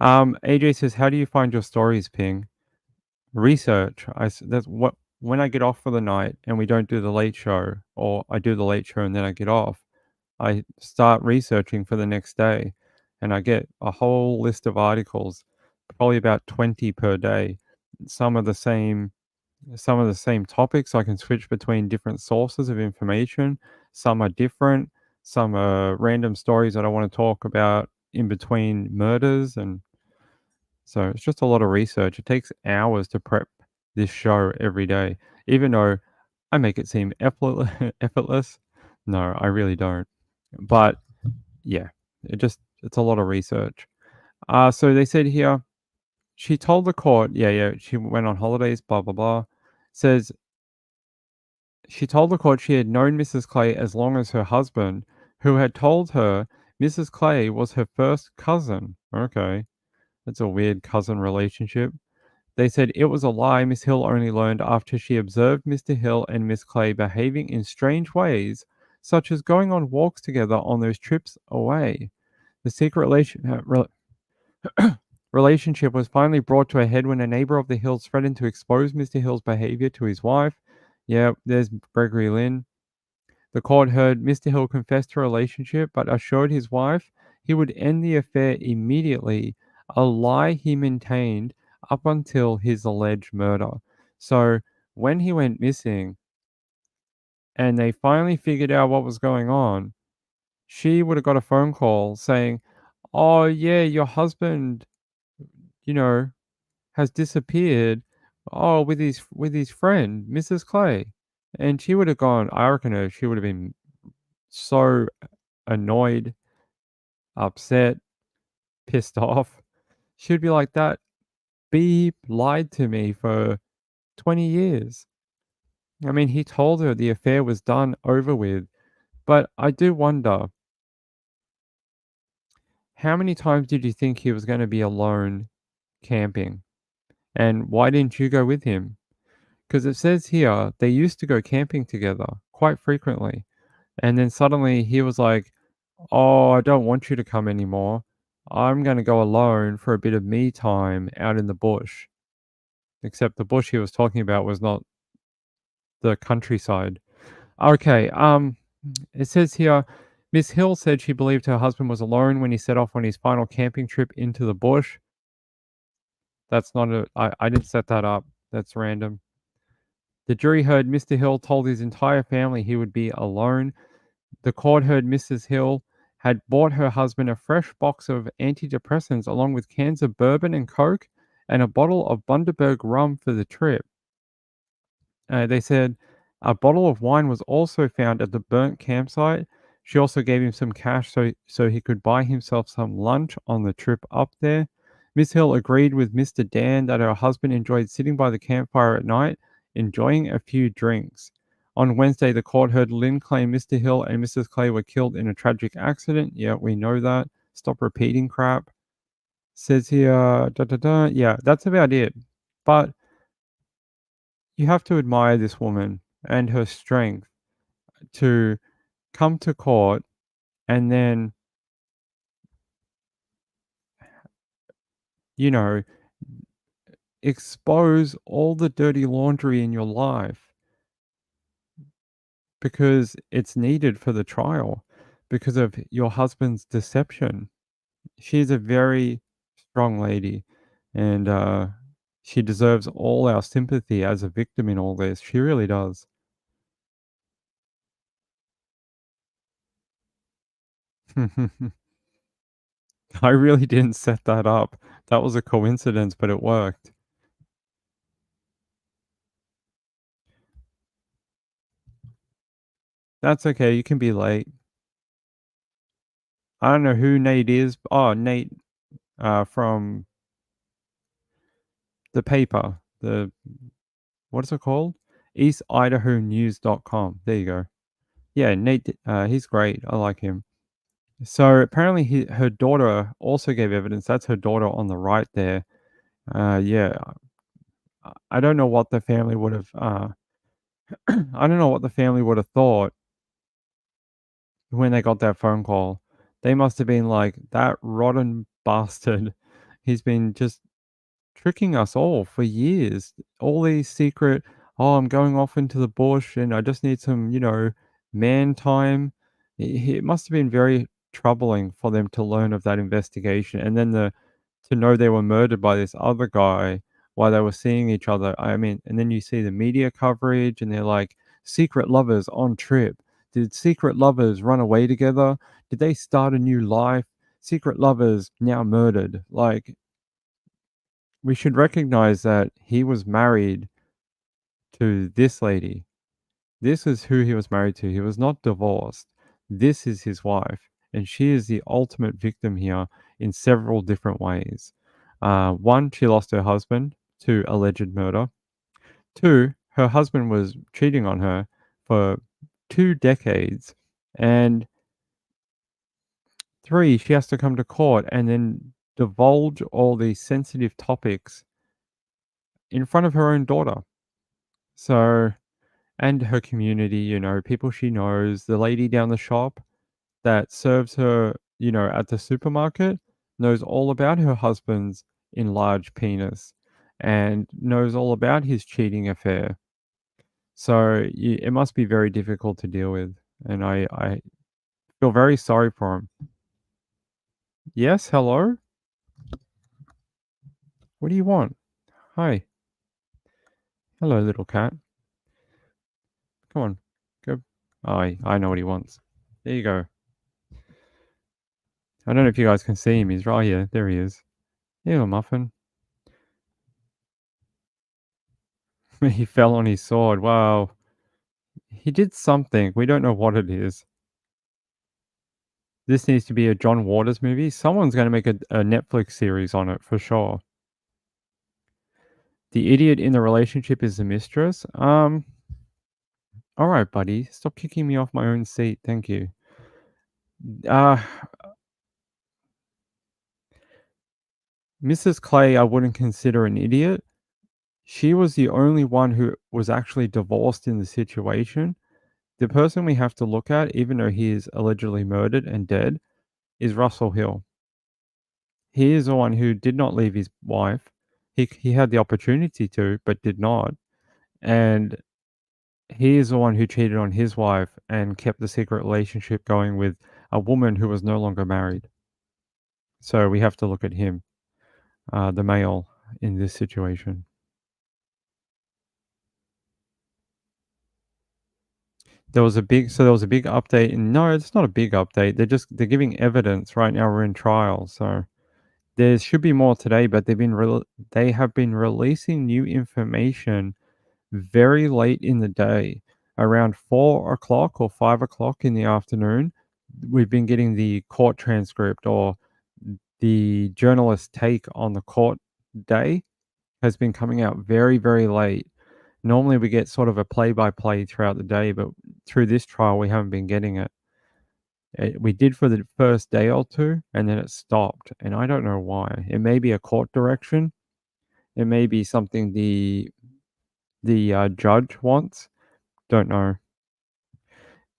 AJ says, "How do you find your stories, Ping?" Research. That's what when I get off for the night and we don't do the late show, or I do the late show and then I get off. I start researching for the next day, and I get a whole list of articles, probably about 20 per day. Some of the same some of the same topics. I can switch between different sources of information. Some are different. Some are random stories that I want to talk about in between murders. And so it's just a lot of research. It takes hours to prep this show every day, even though I make it seem effortless. No, I really don't. But yeah, it's a lot of research. So they said here, she told the court, yeah, she went on holidays, blah, blah, blah. Says she told the court she had known Mrs. Clay as long as her husband, who had told her Mrs. Clay was her first cousin. Okay, that's a weird cousin relationship. They said it was a lie Miss Hill only learned after she observed Mr. Hill and Miss Clay behaving in strange ways, such as going on walks together on those trips away. The secret relationship was finally brought to a head when a neighbor of the Hills threatened to expose Mr. Hill's behavior to his wife. Yeah, there's Gregory Lynn. The court heard Mr. Hill confess to a relationship, but assured his wife he would end the affair immediately, a lie he maintained up until his alleged murder. So when he went missing and they finally figured out what was going on, she would have got a phone call saying, "Oh, yeah, your husband, you know, has disappeared. Oh, with his friend, Mrs. Clay." And she would have gone, I reckon she would have been so annoyed, upset, pissed off. She'd be like, that beep lied to me for 20 years. I mean, he told her the affair was done, over with. But I do wonder, how many times did you think he was going to be alone camping? And why didn't you go with him? Because it says here they used to go camping together quite frequently. And then suddenly he was like, "Oh, I don't want you to come anymore. I'm going to go alone for a bit of me time out in the bush." Except the bush he was talking about was not the countryside. Okay, it says here Miss Hill said she believed her husband was alone when he set off on his final camping trip into the bush. That's not I didn't set that up. That's random. The jury heard Mr. Hill told his entire family he would be alone. The court heard Mrs. Hill had bought her husband a fresh box of antidepressants along with cans of bourbon and coke and a bottle of Bundaberg rum for the trip. They said a bottle of wine was also found at the burnt campsite. She also gave him some cash so he could buy himself some lunch on the trip up there. Miss Hill agreed with Mr. Dan that her husband enjoyed sitting by the campfire at night, enjoying a few drinks. On Wednesday, the court heard Lynn claim Mr. Hill and Mrs. Clay were killed in a tragic accident. Yeah, we know that. Stop repeating crap. Says here, da da da. Yeah, that's about it. But you have to admire this woman and her strength to come to court and then, you know, expose all the dirty laundry in your life because it's needed for the trial because of your husband's deception. She's a very strong lady and she deserves all our sympathy as a victim in all this. She really does. I really didn't set that up. That was a coincidence, but it worked. That's okay. You can be late. I don't know who Nate is. Oh, Nate from the paper. The what is it called? EastIdahoNews.com. There you go. Yeah, Nate. He's great. I like him. So apparently, her daughter also gave evidence. That's her daughter on the right there. Yeah, I don't know what the family would have. I don't know what the family would have thought when they got that phone call. They must have been like, that rotten bastard. He's been just tricking us all for years. All these secret, oh, I'm going off into the bush and I just need some, man time. It must have been very troubling for them to learn of that investigation and then to know they were murdered by this other guy while they were seeing each other. I mean, and then you see the media coverage and they're like, secret lovers on trip. Did secret lovers run away together? Did they start a new life? Secret lovers now murdered. Like, we should recognize that he was married to this lady. This is who he was married to. He was not divorced. This is his wife. And she is the ultimate victim here in several different ways. One, she lost her husband to alleged murder. Two, her husband was cheating on her for 2 decades. And three, she has to come to court and then divulge all these sensitive topics in front of her own daughter. So, and her community, people she knows, the lady down the shop that serves her, at the supermarket knows all about her husband's enlarged penis and knows all about his cheating affair. So it must be very difficult to deal with. And I feel very sorry for him. Yes, hello? What do you want? Hi. Hello, little cat. Come on. Go. Oh, I know what he wants. There you go. I don't know if you guys can see him. He's right here. There he is. Here, little muffin. He fell on his sword. Wow. He did something. We don't know what it is. This needs to be a John Waters movie. Someone's going to make a Netflix series on it for sure. The idiot in the relationship is the mistress. All right, buddy. Stop kicking me off my own seat. Thank you. Mrs. Clay, I wouldn't consider an idiot. She was the only one who was actually divorced in the situation. The person we have to look at, even though he is allegedly murdered and dead, is Russell Hill. He is the one who did not leave his wife. He had the opportunity to, but did not. And he is the one who cheated on his wife and kept the secret relationship going with a woman who was no longer married. So we have to look at him, the male in this situation. There was a big update, and no, it's not a big update. They're giving evidence right now. We're in trial, so there should be more today. But they have been releasing new information very late in the day, around 4 o'clock or 5 o'clock in the afternoon. We've been getting the court transcript or the journalist's take on the court day has been coming out very, very late. Normally we get sort of a play-by-play throughout the day, but through this trial we haven't been getting it. We did for the first day or two, and then it stopped, and I don't know why. It may be a court direction. It may be something the judge wants. Don't know.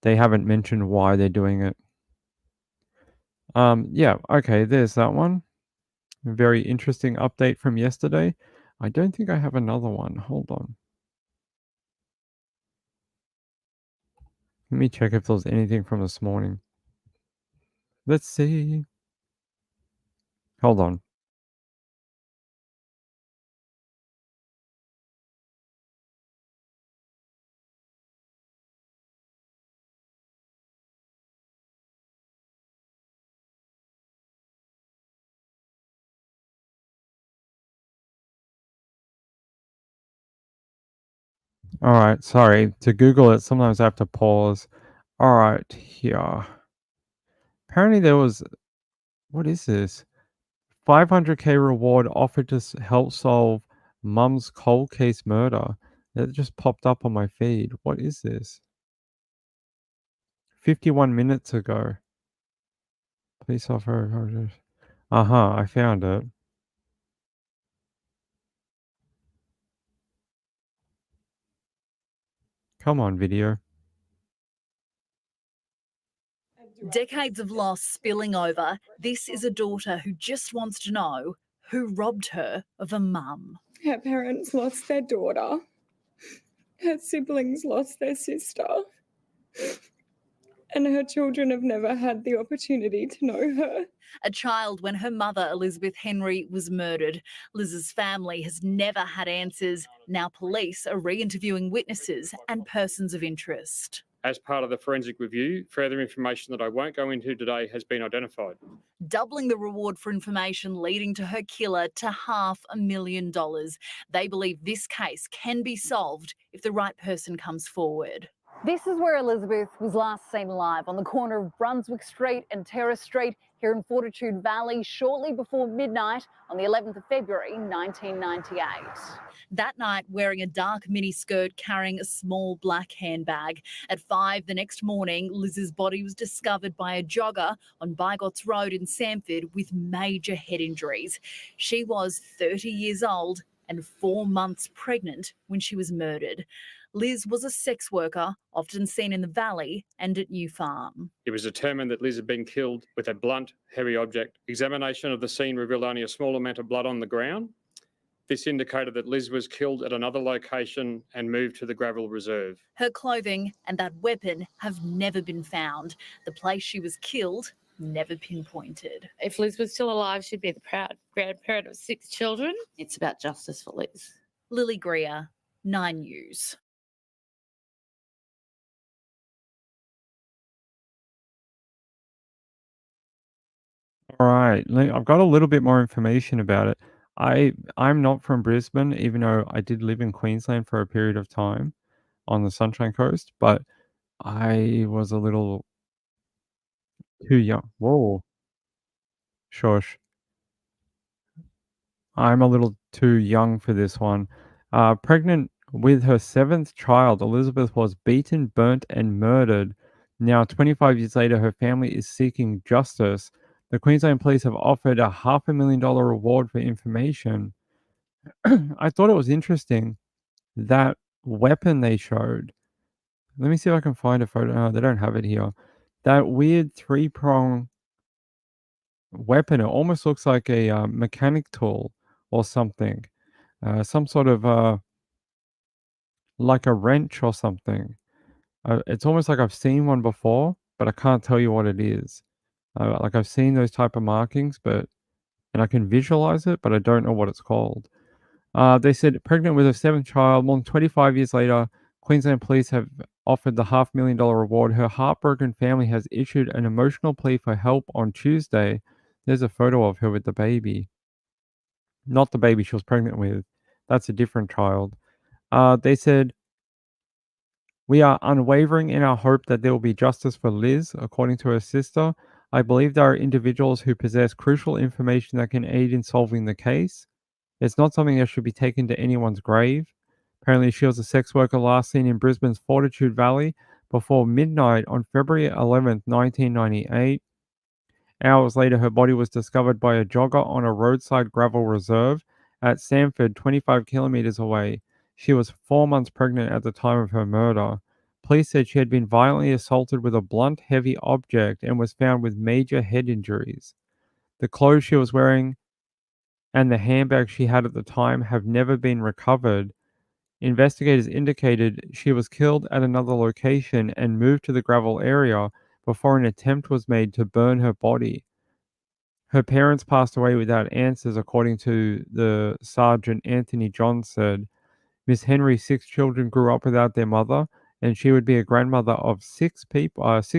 They haven't mentioned why they're doing it. Yeah, okay, there's that one. A very interesting update from yesterday. I don't think I have another one. Hold on. Let me check if there's anything from this morning. Let's see. Hold on. All right, sorry. To Google it, sometimes I have to pause. All right, here. Apparently there was, what is this? 500K reward offered to help solve mum's cold case murder. That just popped up on my feed. What is this? 51 minutes ago. Police officer. I found it. Come on, video. Decades of loss spilling over. This is a daughter who just wants to know who robbed her of a mum. Her parents lost their daughter. Her siblings lost their sister. And her children have never had the opportunity to know her. A child when her mother, Elizabeth Henry, was murdered. Liz's family has never had answers. Now police are re-interviewing witnesses and persons of interest. As part of the forensic review, further information that I won't go into today has been identified. Doubling the reward for information leading to her killer to $500,000. They believe this case can be solved if the right person comes forward. This is where Elizabeth was last seen alive, on the corner of Brunswick Street and Terrace Street here in Fortitude Valley, shortly before midnight on the 11th of February 1998. That night, wearing a dark miniskirt, carrying a small black handbag. At 5 the next morning, Liz's body was discovered by a jogger on Bigots Road in Samford with major head injuries. She was 30 years old and 4 months pregnant when she was murdered. Liz was a sex worker, often seen in the valley and at New Farm. It was determined that Liz had been killed with a blunt, heavy object. Examination of the scene revealed only a small amount of blood on the ground. This indicated that Liz was killed at another location and moved to the gravel reserve. Her clothing and that weapon have never been found. The place she was killed, never pinpointed. If Liz was still alive, she'd be the proud grandparent of 6 children. It's about justice for Liz. Lily Greer, 9 News. All right, I've got a little bit more information about it. I'm not from Brisbane, even though I did live in Queensland for a period of time on the Sunshine Coast, but I was a little too young. Whoa, shush. I'm a little too young for this one. Pregnant with her 7th child, Elizabeth was beaten, burnt, and murdered. Now, 25 years later, her family is seeking justice. The Queensland Police have offered a $500,000 reward for information. I thought it was interesting that weapon they showed. Let me see if I can find a photo. Oh, they don't have it here. That weird 3-prong weapon. It almost looks like a mechanic tool or something. Some sort of like a wrench or something. It's almost like I've seen one before, but I can't tell you what it is. Like I've seen those type of markings, and I can visualize it, but I don't know what it's called. They said pregnant with her 7th child, more than 25 years later, Queensland Police have offered the $500,000 reward. Her heartbroken family has issued an emotional plea for help on Tuesday. There's a photo of her with the baby. Not the baby she was pregnant with. That's a different child. They said, "We are unwavering in our hope that there will be justice for Liz," according to her sister. "I believe there are individuals who possess crucial information that can aid in solving the case. It's not something that should be taken to anyone's grave." Apparently, she was a sex worker last seen in Brisbane's Fortitude Valley before midnight on February 11th, 1998. Hours later, her body was discovered by a jogger on a roadside gravel reserve at Samford, 25 kilometers away. She was 4 months pregnant at the time of her murder. Police said she had been violently assaulted with a blunt, heavy object and was found with major head injuries. The clothes she was wearing and the handbag she had at the time have never been recovered. Investigators indicated she was killed at another location and moved to the gravel area before an attempt was made to burn her body. Her parents passed away without answers, according to the Sergeant Anthony Johns said. Miss Henry's 6 children grew up without their mother, and she would be a grandmother of 6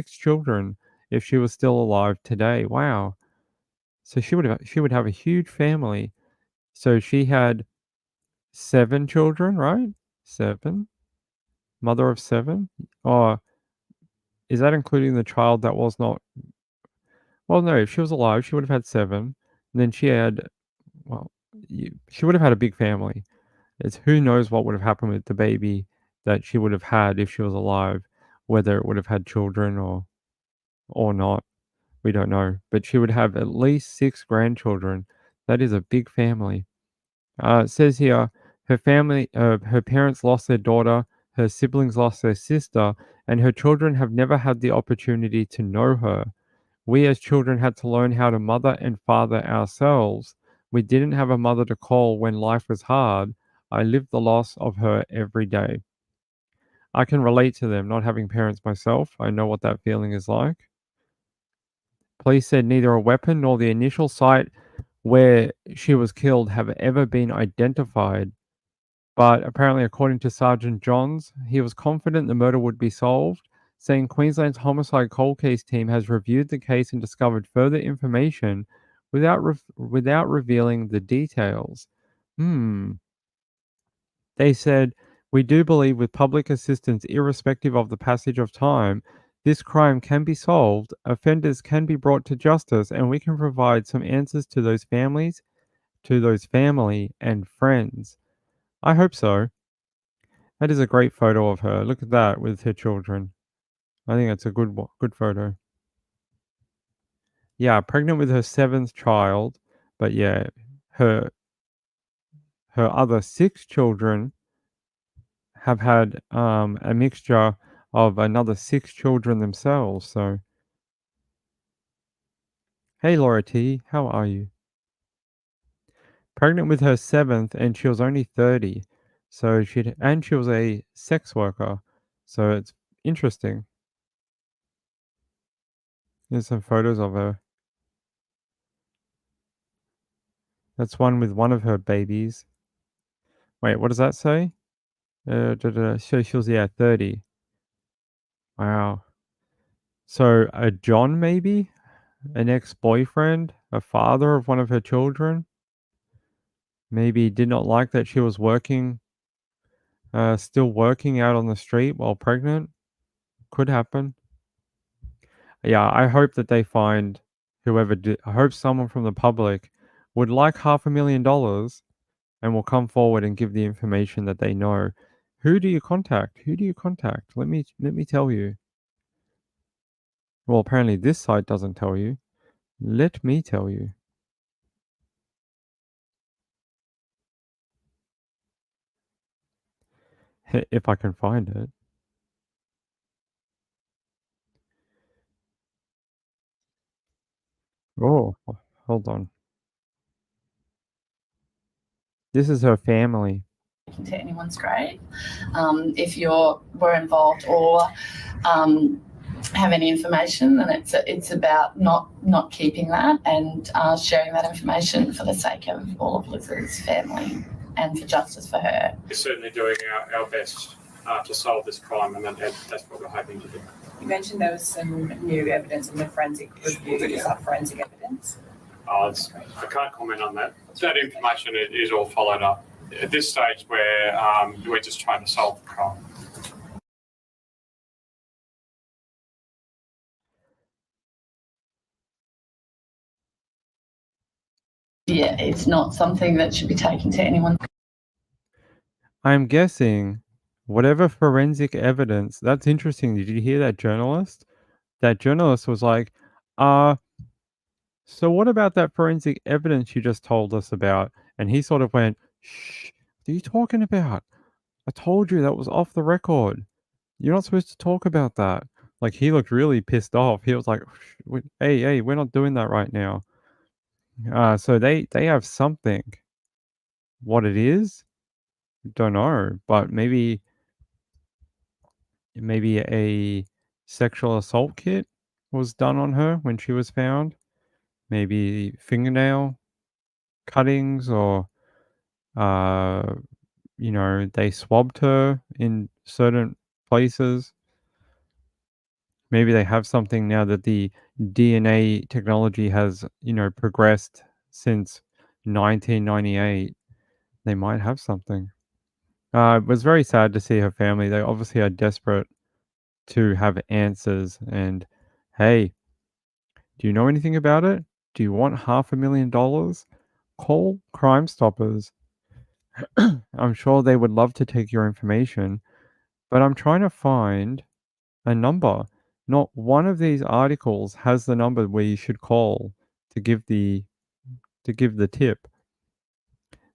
children if she was still alive today. Wow. So she would have a huge family. So she had 7 children, right? 7. Mother of 7? Or is that including the child that was not? Well, no, if she was alive, she would have had 7. And then she had, well, she would have had a big family. It's who knows what would have happened with the baby that she would have had if she was alive, whether it would have had children or not. We don't know. But she would have at least 6 grandchildren. That is a big family. It says here, her parents lost their daughter, her siblings lost their sister, and her children have never had the opportunity to know her. We as children had to learn how to mother and father ourselves. We didn't have a mother to call when life was hard. I lived the loss of her every day. I can relate to them, not having parents myself. I know what that feeling is like. Police said neither a weapon nor the initial site where she was killed have ever been identified. But apparently, according to Sergeant Johns, he was confident the murder would be solved, saying Queensland's homicide cold case team has reviewed the case and discovered further information without revealing the details. They said, we do believe with public assistance, irrespective of the passage of time, this crime can be solved, offenders can be brought to justice, and we can provide some answers to those families, to those family and friends. I hope so. That is a great photo of her. Look at that with her children. I think that's a good photo. Yeah, pregnant with her 7th child, but yeah, her other 6 children have had a mixture of another 6 children themselves. So, hey Laura T, how are you? Pregnant with her 7th, and she was only 30. So she was a sex worker. So it's interesting. There's some photos of her. That's one with one of her babies. Wait, what does that say? So she was 30. Wow. So a John maybe? An ex-boyfriend? A father of one of her children? Maybe did not like that she was working, still working out on the street while pregnant? Could happen. Yeah, I hope that they find whoever did. I hope someone from the public would like $500,000 and will come forward and give the information that they know. Who do you contact? Who do you contact? Let me tell you. Well, apparently this site doesn't tell you. Let me tell you. If I can find it. Oh, hold on. This is her family. To anyone's grave. If you were involved or have any information, then it's about not keeping that and sharing that information for the sake of all of Liz's family and for justice for her. We're certainly doing our best to solve this crime, and that's what we're hoping to do. You mentioned there was some new evidence in the forensic review. Is that forensic evidence? I can't comment on that. That information is all followed up. At this stage, we're just trying to solve the crime. Yeah, it's not something that should be taken to anyone. I'm guessing whatever forensic evidence, that's interesting. Did you hear that journalist? That journalist was like, so what about that forensic evidence you just told us about? And he sort of went, shh, what are you talking about? I told you that was off the record. You're not supposed to talk about that. Like, he looked really pissed off. He was like, hey, we're not doing that right now. So they have something. What it is, don't know, but maybe a sexual assault kit was done on her when she was found. Maybe fingernail cuttings, or they swabbed her in certain places. Maybe they have something now that the DNA technology has, progressed since 1998. They might have something. It was very sad to see her family. They obviously are desperate to have answers. And hey, do you know anything about it? Do you want $500,000? Call Crime Stoppers. I'm sure they would love to take your information, but I'm trying to find a number. Not one of these articles has the number where you should call to give the tip.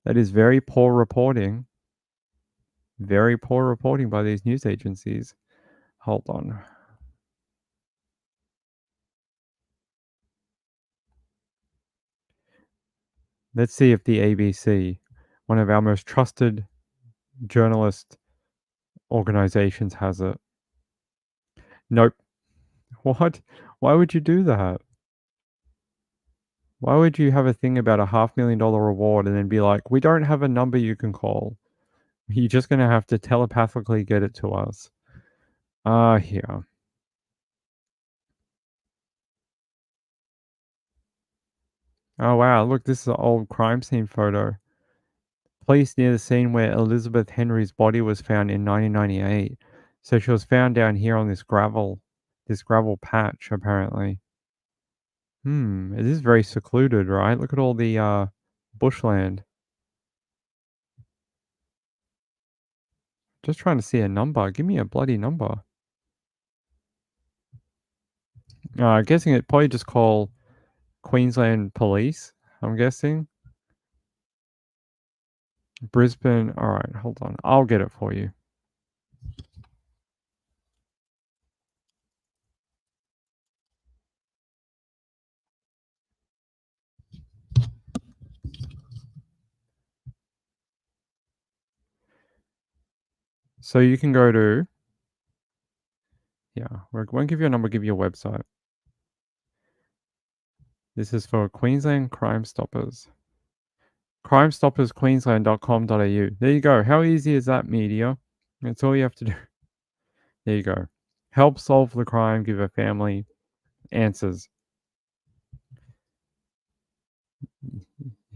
That is very poor reporting. Very poor reporting by these news agencies. Hold on. Let's see if the ABC, one of our most trusted journalist organizations, has it. Nope. What? Why would you do that? Why would you have a thing about a $500,000 reward and then be like, we don't have a number you can call? You're just going to have to telepathically get it to us. Here. Oh, wow. Look, this is an old crime scene photo. Police near the scene where Elizabeth Henry's body was found in 1998. So she was found down here on this gravel patch, apparently. It is very secluded, right? Look at all the bushland. Just trying to see a number. Give me a bloody number. Guessing it probably just call Queensland Police, I'm guessing. Brisbane. All right, hold on. I'll get it for you. So you can go to, we won't give you a number, give you a website. This is for Queensland Crime Stoppers. crimestoppersqueensland.com.au. There you go. How easy is that, media? That's all you have to do. There you go. Help solve the crime, give a family answers.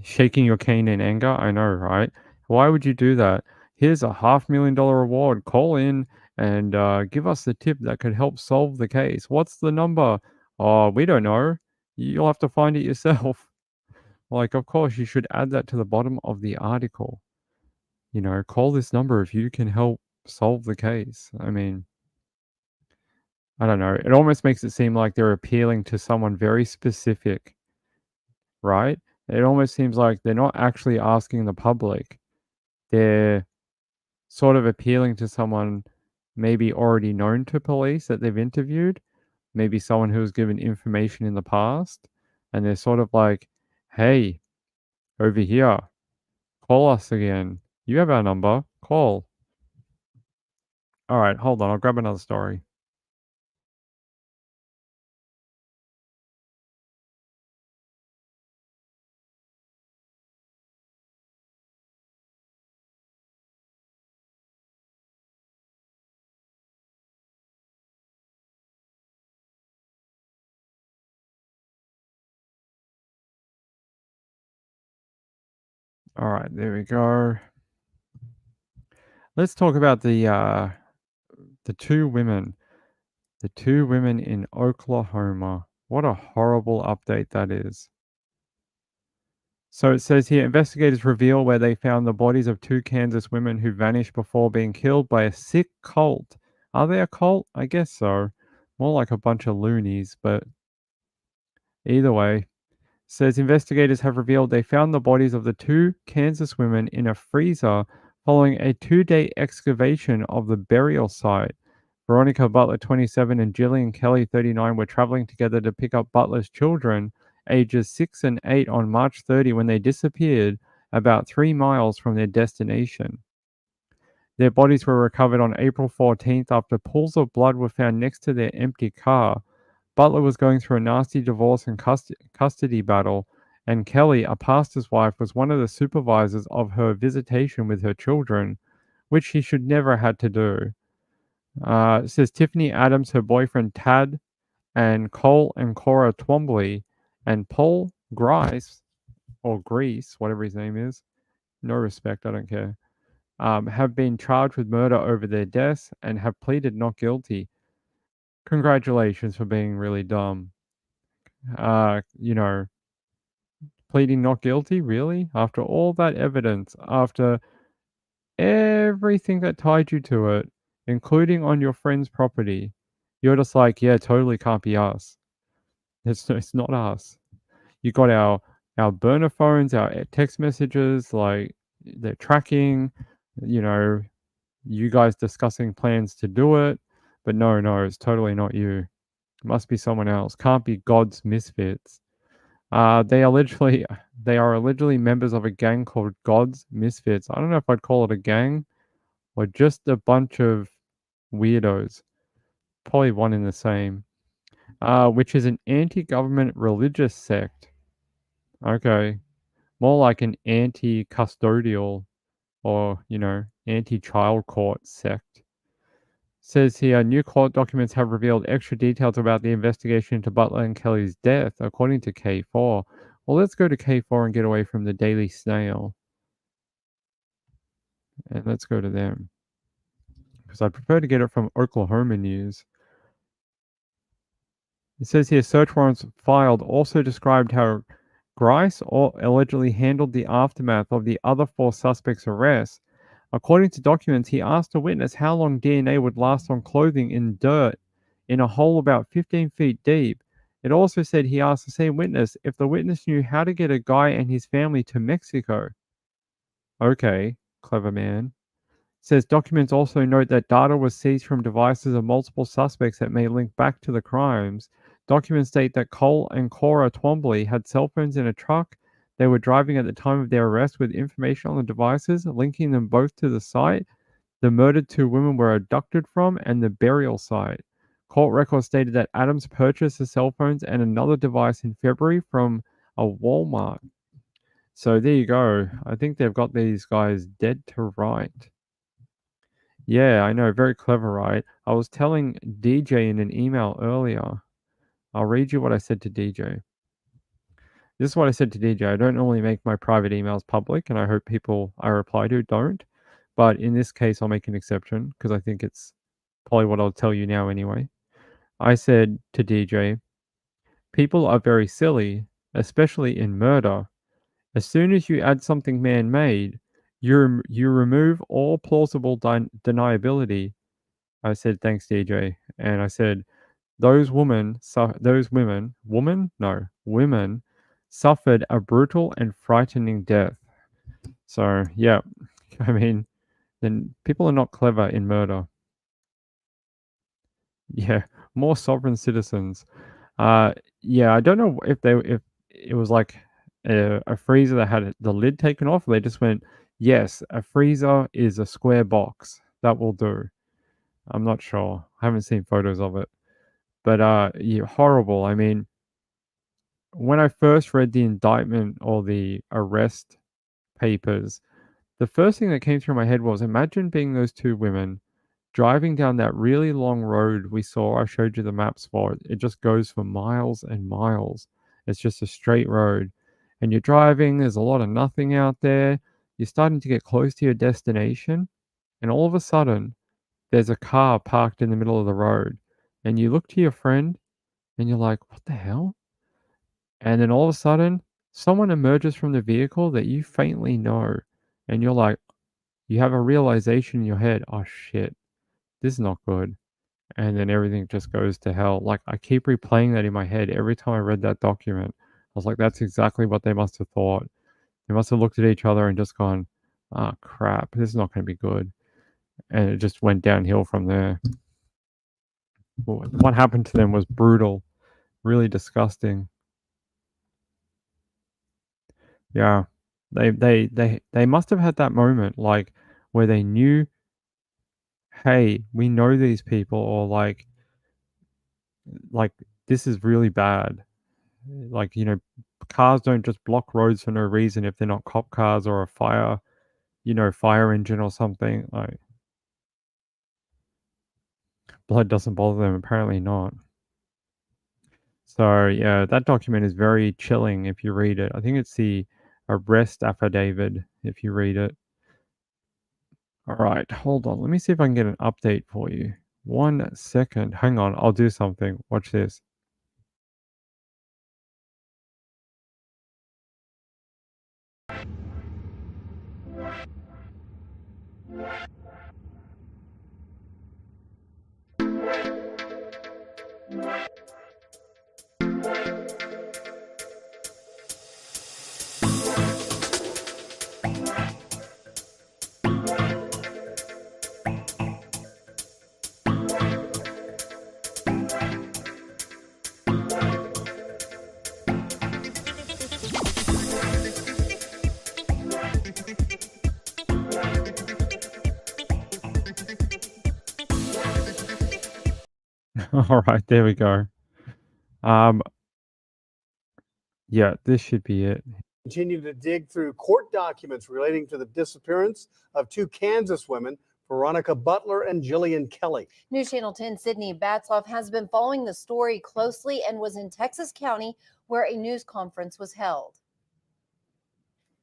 Shaking your cane in anger? I know, right? Why would you do that? Here's a $500,000 reward. Call in and give us the tip that could help solve the case. What's the number? Oh, we don't know. You'll have to find it yourself. Like, of course, you should add that to the bottom of the article. You know, call this number if you can help solve the case. I mean, I don't know. It almost makes it seem like they're appealing to someone very specific, right? It almost seems like they're not actually asking the public. They're sort of appealing to someone maybe already known to police that they've interviewed, maybe someone who was given information in the past, and they're sort of like, hey, over here, call us again. You have our number. Call. All right, hold on. I'll grab another story. All right, there we go. Let's talk about the two women. The two women in Oklahoma. What a horrible update that is. So it says here, investigators reveal where they found the bodies of two Kansas women who vanished before being killed by a sick cult. Are they a cult? I guess so. More like a bunch of loonies, but either way. Says investigators have revealed they found the bodies of the two Kansas women in a freezer following a 2-day excavation of the burial site. Veronica Butler, 27, and Jillian Kelly, 39, were traveling together to pick up Butler's children, ages 6 and 8, on March 30 when they disappeared about 3 miles from their destination. Their bodies were recovered on April 14th after pools of blood were found next to their empty car. Butler was going through a nasty divorce and custody battle, and Kelly, a pastor's wife, was one of the supervisors of her visitation with her children, which she should never had to do. It says Tiffany Adams, her boyfriend Tad, and Cole and Cora Twombly, and Paul Grice, or Grease, whatever his name is, no respect, I don't care, have been charged with murder over their deaths and have pleaded not guilty. Congratulations for being really dumb. Pleading not guilty, really? After all that evidence, after everything that tied you to it, including on your friend's property, you're just like, yeah, totally can't be us. It's not us. You got our burner phones, our text messages, like they're tracking, you guys discussing plans to do it, but no, it's totally not you. It must be someone else. Can't be God's misfits. They are allegedly members of a gang called God's Misfits. I don't know if I'd call it a gang or just a bunch of weirdos. Probably one in the same. Which is an anti-government religious sect. Okay. More like an anti-custodial or, anti-child court sect. Says here, new court documents have revealed extra details about the investigation into Butler and Kelly's death, according to K4. Well, let's go to K4 and get away from the Daily Snail. And let's go to them. Because I'd prefer to get it from Oklahoma News. It says here, search warrants filed also described how Grice allegedly handled the aftermath of the other 4 suspects' arrests. According to documents, he asked a witness how long DNA would last on clothing in dirt in a hole about 15 feet deep. It also said he asked the same witness if the witness knew how to get a guy and his family to Mexico. Okay, clever man. Says documents also note that data was seized from devices of multiple suspects that may link back to the crimes. Documents state that Cole and Cora Twombly had cell phones in a truck they were driving at the time of their arrest with information on the devices, linking them both to the site the murdered 2 women were abducted from and the burial site. Court records stated that Adams purchased the cell phones and another device in February from a Walmart. So there you go. I think they've got these guys dead to right. Yeah, I know. Very clever, right? I was telling DJ in an email earlier. I'll read you what I said to DJ. This is what I said to DJ. I don't normally make my private emails public, and I hope people I reply to don't. But in this case, I'll make an exception because I think it's probably what I'll tell you now anyway. I said to DJ, people are very silly, especially in murder. As soon as you add something man-made, you remove all plausible deniability. I said, thanks, DJ. And I said, women suffered a brutal and frightening death. So, yeah, I mean, then people are not clever in murder. Yeah, more sovereign citizens. Yeah, I don't know if it was like a freezer that had the lid taken off. They just went, yes, a freezer is a square box. That will do. I'm not sure. I haven't seen photos of it. But yeah, horrible. I mean, when I first read the indictment or the arrest papers, the first thing that came through my head was imagine being those 2 women driving down that really long road we saw. I showed you the maps for it. It just goes for miles and miles. It's just a straight road. And you're driving, there's a lot of nothing out there. You're starting to get close to your destination. And all of a sudden, there's a car parked in the middle of the road. And you look to your friend and you're like, what the hell? And then all of a sudden, someone emerges from the vehicle that you faintly know. And you're like, you have a realization in your head, oh shit, this is not good. And then everything just goes to hell. Like, I keep replaying that in my head every time I read that document. I was like, that's exactly what they must have thought. They must have looked at each other and just gone, ah, crap, this is not going to be good. And it just went downhill from there. What happened to them was brutal, really disgusting. Yeah, they must have had that moment, like, where they knew, hey, we know these people, or like this is really bad. Like, cars don't just block roads for no reason if they're not cop cars or a fire engine or something. Like, blood doesn't bother them, apparently not. So yeah, that document is very chilling if you read it. I think it's the arrest affidavit if you read it. All right, hold on. Let me see if I can get an update for you. 1 second. Hang on, I'll do something. Watch this. All right, there we go. Yeah, this should be it. Continue to dig through court documents relating to the disappearance of two Kansas women, Veronica Butler and Jillian Kelly. News Channel 10 Sydney Batzloff has been following the story closely and was in Texas County where a news conference was held.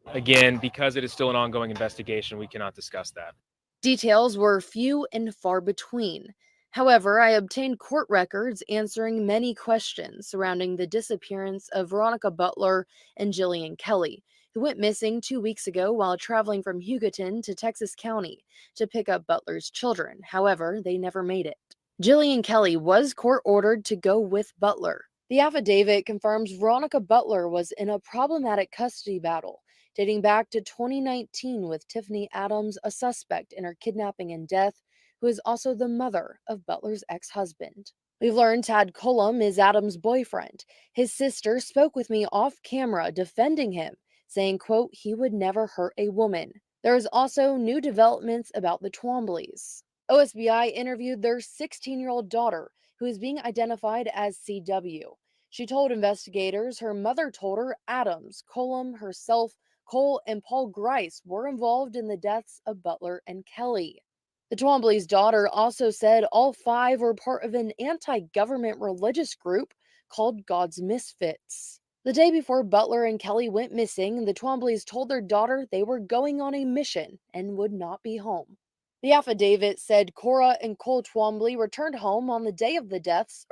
Again, because it is still an ongoing investigation, we cannot discuss that. Details were few and far between. However, I obtained court records answering many questions surrounding the disappearance of Veronica Butler and Jillian Kelly, who went missing 2 weeks ago while traveling from Hugoton to Texas County to pick up Butler's children. However, they never made it. Jillian Kelly was court ordered to go with Butler. The affidavit confirms Veronica Butler was in a problematic custody battle dating back to 2019 with Tiffany Adams, a suspect in her kidnapping and death, who is also the mother of Butler's ex-husband. We've learned Tad Cullum is Adams' boyfriend. His sister spoke with me off camera defending him, saying, quote, he would never hurt a woman. There is also new developments about the Twombleys. OSBI interviewed their 16-year-old daughter, who is being identified as CW. She told investigators her mother told her Adams, Cullum, herself, Cole, and Paul Grice were involved in the deaths of Butler and Kelly. The Twombly's daughter also said all five were part of an anti-government religious group called God's Misfits. The day before Butler and Kelly went missing, the Twombleys told their daughter they were going on a mission and would not be home. The affidavit said Cora and Cole Twombly returned home on the day of the deaths.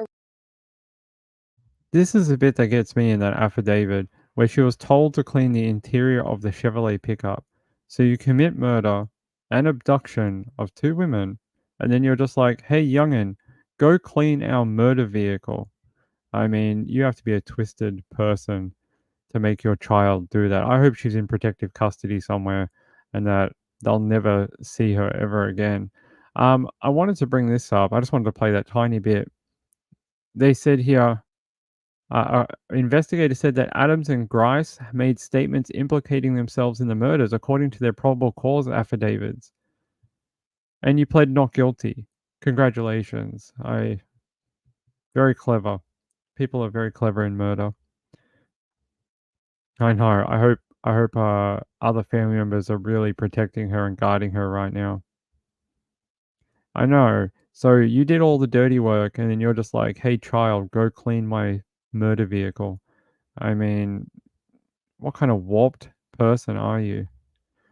This is the bit that gets me in that affidavit, where she was told to clean the interior of the Chevrolet pickup. So you commit murder and abduction of two women, and then you're just like, hey, youngin', go clean our murder vehicle. I mean, you have to be a twisted person to make your child do that. I hope she's in protective custody somewhere and that they'll never see her ever again. I wanted to bring this up. I just wanted to play that tiny bit. They said here, investigators said that Adams and Grice made statements implicating themselves in the murders according to their probable cause affidavits. And you pled not guilty. Congratulations. Very clever. People are very clever in murder. I know. I hope other family members are really protecting her and guarding her right now. I know. So you did all the dirty work and then you're just like, hey, child, go clean my murder vehicle. I mean, what kind of warped person are you? You're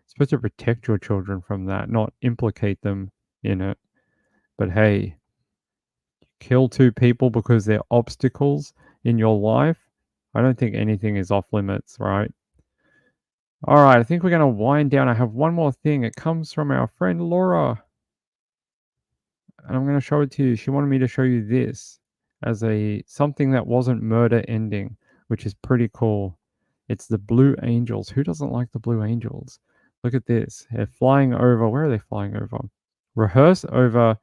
supposed to protect your children from that, not implicate them in it. But hey, you kill two people because they're obstacles in your life. I don't think anything is off limits, right? All right, I think we're going to wind down. I have one more thing. It comes from our friend Laura. And I'm going to show it to you. She wanted me to show you this as something that wasn't murder ending, which is pretty cool. It's the Blue Angels. Who doesn't like the Blue Angels? Look at this. They're flying over. Where are they flying over? Rehearse over.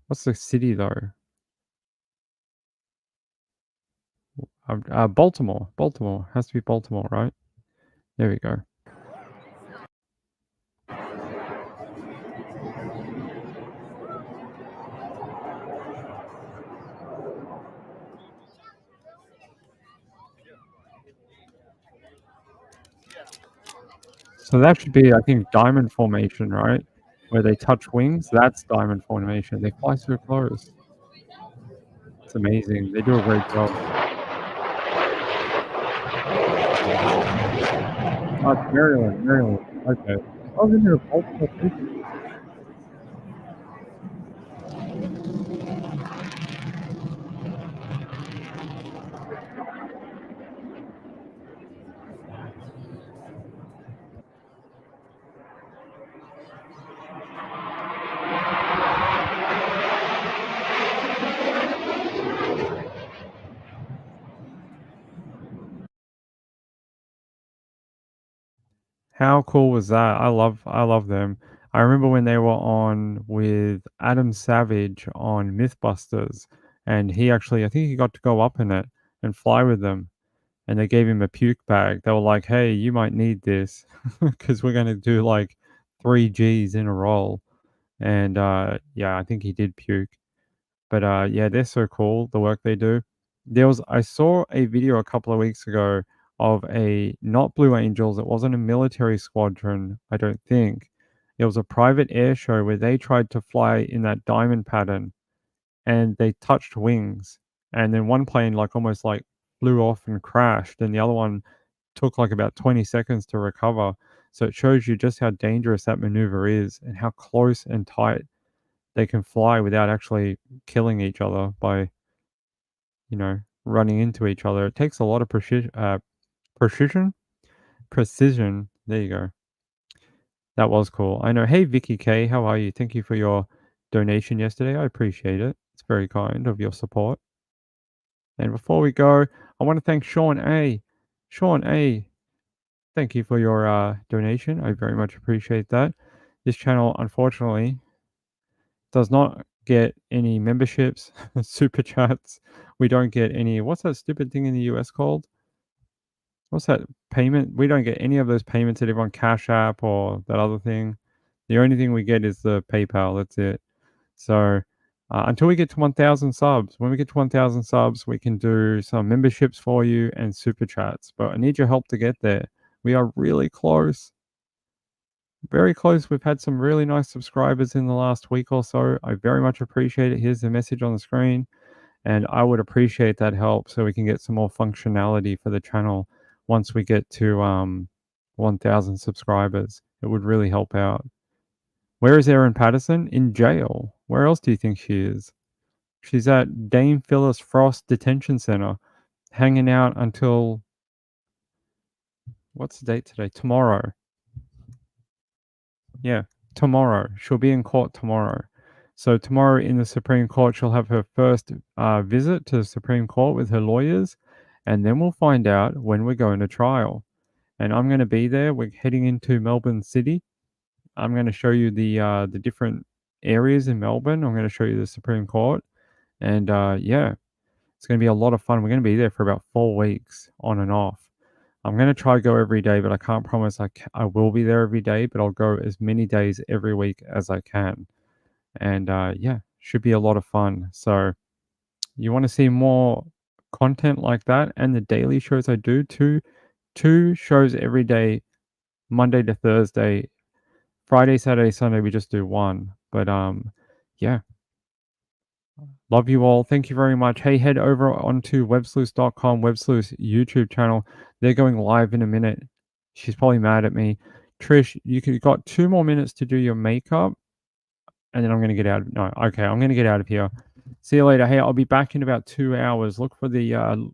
What's the city though? Baltimore. Baltimore. Has to be Baltimore, right? There we go. So that should be, I think, diamond formation, right? Where they touch wings. That's diamond formation. They fly so close. It's amazing. They do a great job. Oh, it's Maryland. Okay. Oh, then they're Baltimore people. How cool was that? I love them. I remember when they were on with Adam Savage on Mythbusters, and I think he got to go up in it and fly with them. And they gave him a puke bag. They were like, "Hey, you might need this because we're going to do like 3 Gs in a roll." And yeah, I think he did puke. But yeah, they're so cool, the work they do. I saw a video a couple of weeks ago of not Blue Angels, it wasn't a military squadron, I don't think. It was a private air show where they tried to fly in that diamond pattern and they touched wings. And then one plane almost flew off and crashed, and the other one took about 20 seconds to recover. So it shows you just how dangerous that maneuver is and how close and tight they can fly without actually killing each other by, running into each other. It takes a lot of precision. There you go. That was cool. I know. Hey, Vicky K, how are you? Thank you for your donation yesterday. I appreciate it. It's very kind of your support. And before we go, I want to thank Sean A. Sean A, thank you for your donation. I very much appreciate that. This channel, unfortunately, does not get any memberships, super chats. We don't get any. What's that stupid thing in the US called? What's that payment? We don't get any of those payments that everyone Cash App or that other thing. The only thing we get is the PayPal. That's it. So until we get to 1,000 subs, when we get to 1,000 subs, we can do some memberships for you and super chats. But I need your help to get there. We are really close. Very close. We've had some really nice subscribers in the last week or so. I very much appreciate it. Here's the message on the screen. And I would appreciate that help so we can get some more functionality for the channel once we get to 1,000 subscribers. It would really help out. Where is Erin Patterson? In jail. Where else do you think she is? She's at Dame Phyllis Frost Detention Center, hanging out until... What's the date today? Tomorrow. Yeah, tomorrow. She'll be in court tomorrow. So tomorrow in the Supreme Court, she'll have her first visit to the Supreme Court with her lawyers, and then we'll find out when we're going to trial. And I'm going to be there. We're heading into Melbourne City. I'm going to show you the different areas in Melbourne. I'm going to show you the Supreme Court. And yeah, it's going to be a lot of fun. We're going to be there for about 4 weeks on and off. I'm going to try to go every day, but I can't promise I will be there every day, but I'll go as many days every week as I can. And yeah, should be a lot of fun. So you want to see more content like that and the daily shows I do, two shows every day, Monday to Thursday. Friday, Saturday, Sunday, we just do one. But yeah. Love you all. Thank you very much. Hey, head over onto websleuth.com, Websleuth's YouTube channel. They're going live in a minute. She's probably mad at me. Trish, you got 2 more minutes to do your makeup. And then I'm going to get out. No, okay, I'm going to get out of here. See you later. Hey, I'll be back in about 2 hours. Look for the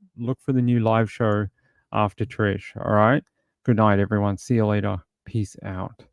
new live show after Trish. All right. Good night, everyone. See you later. Peace out.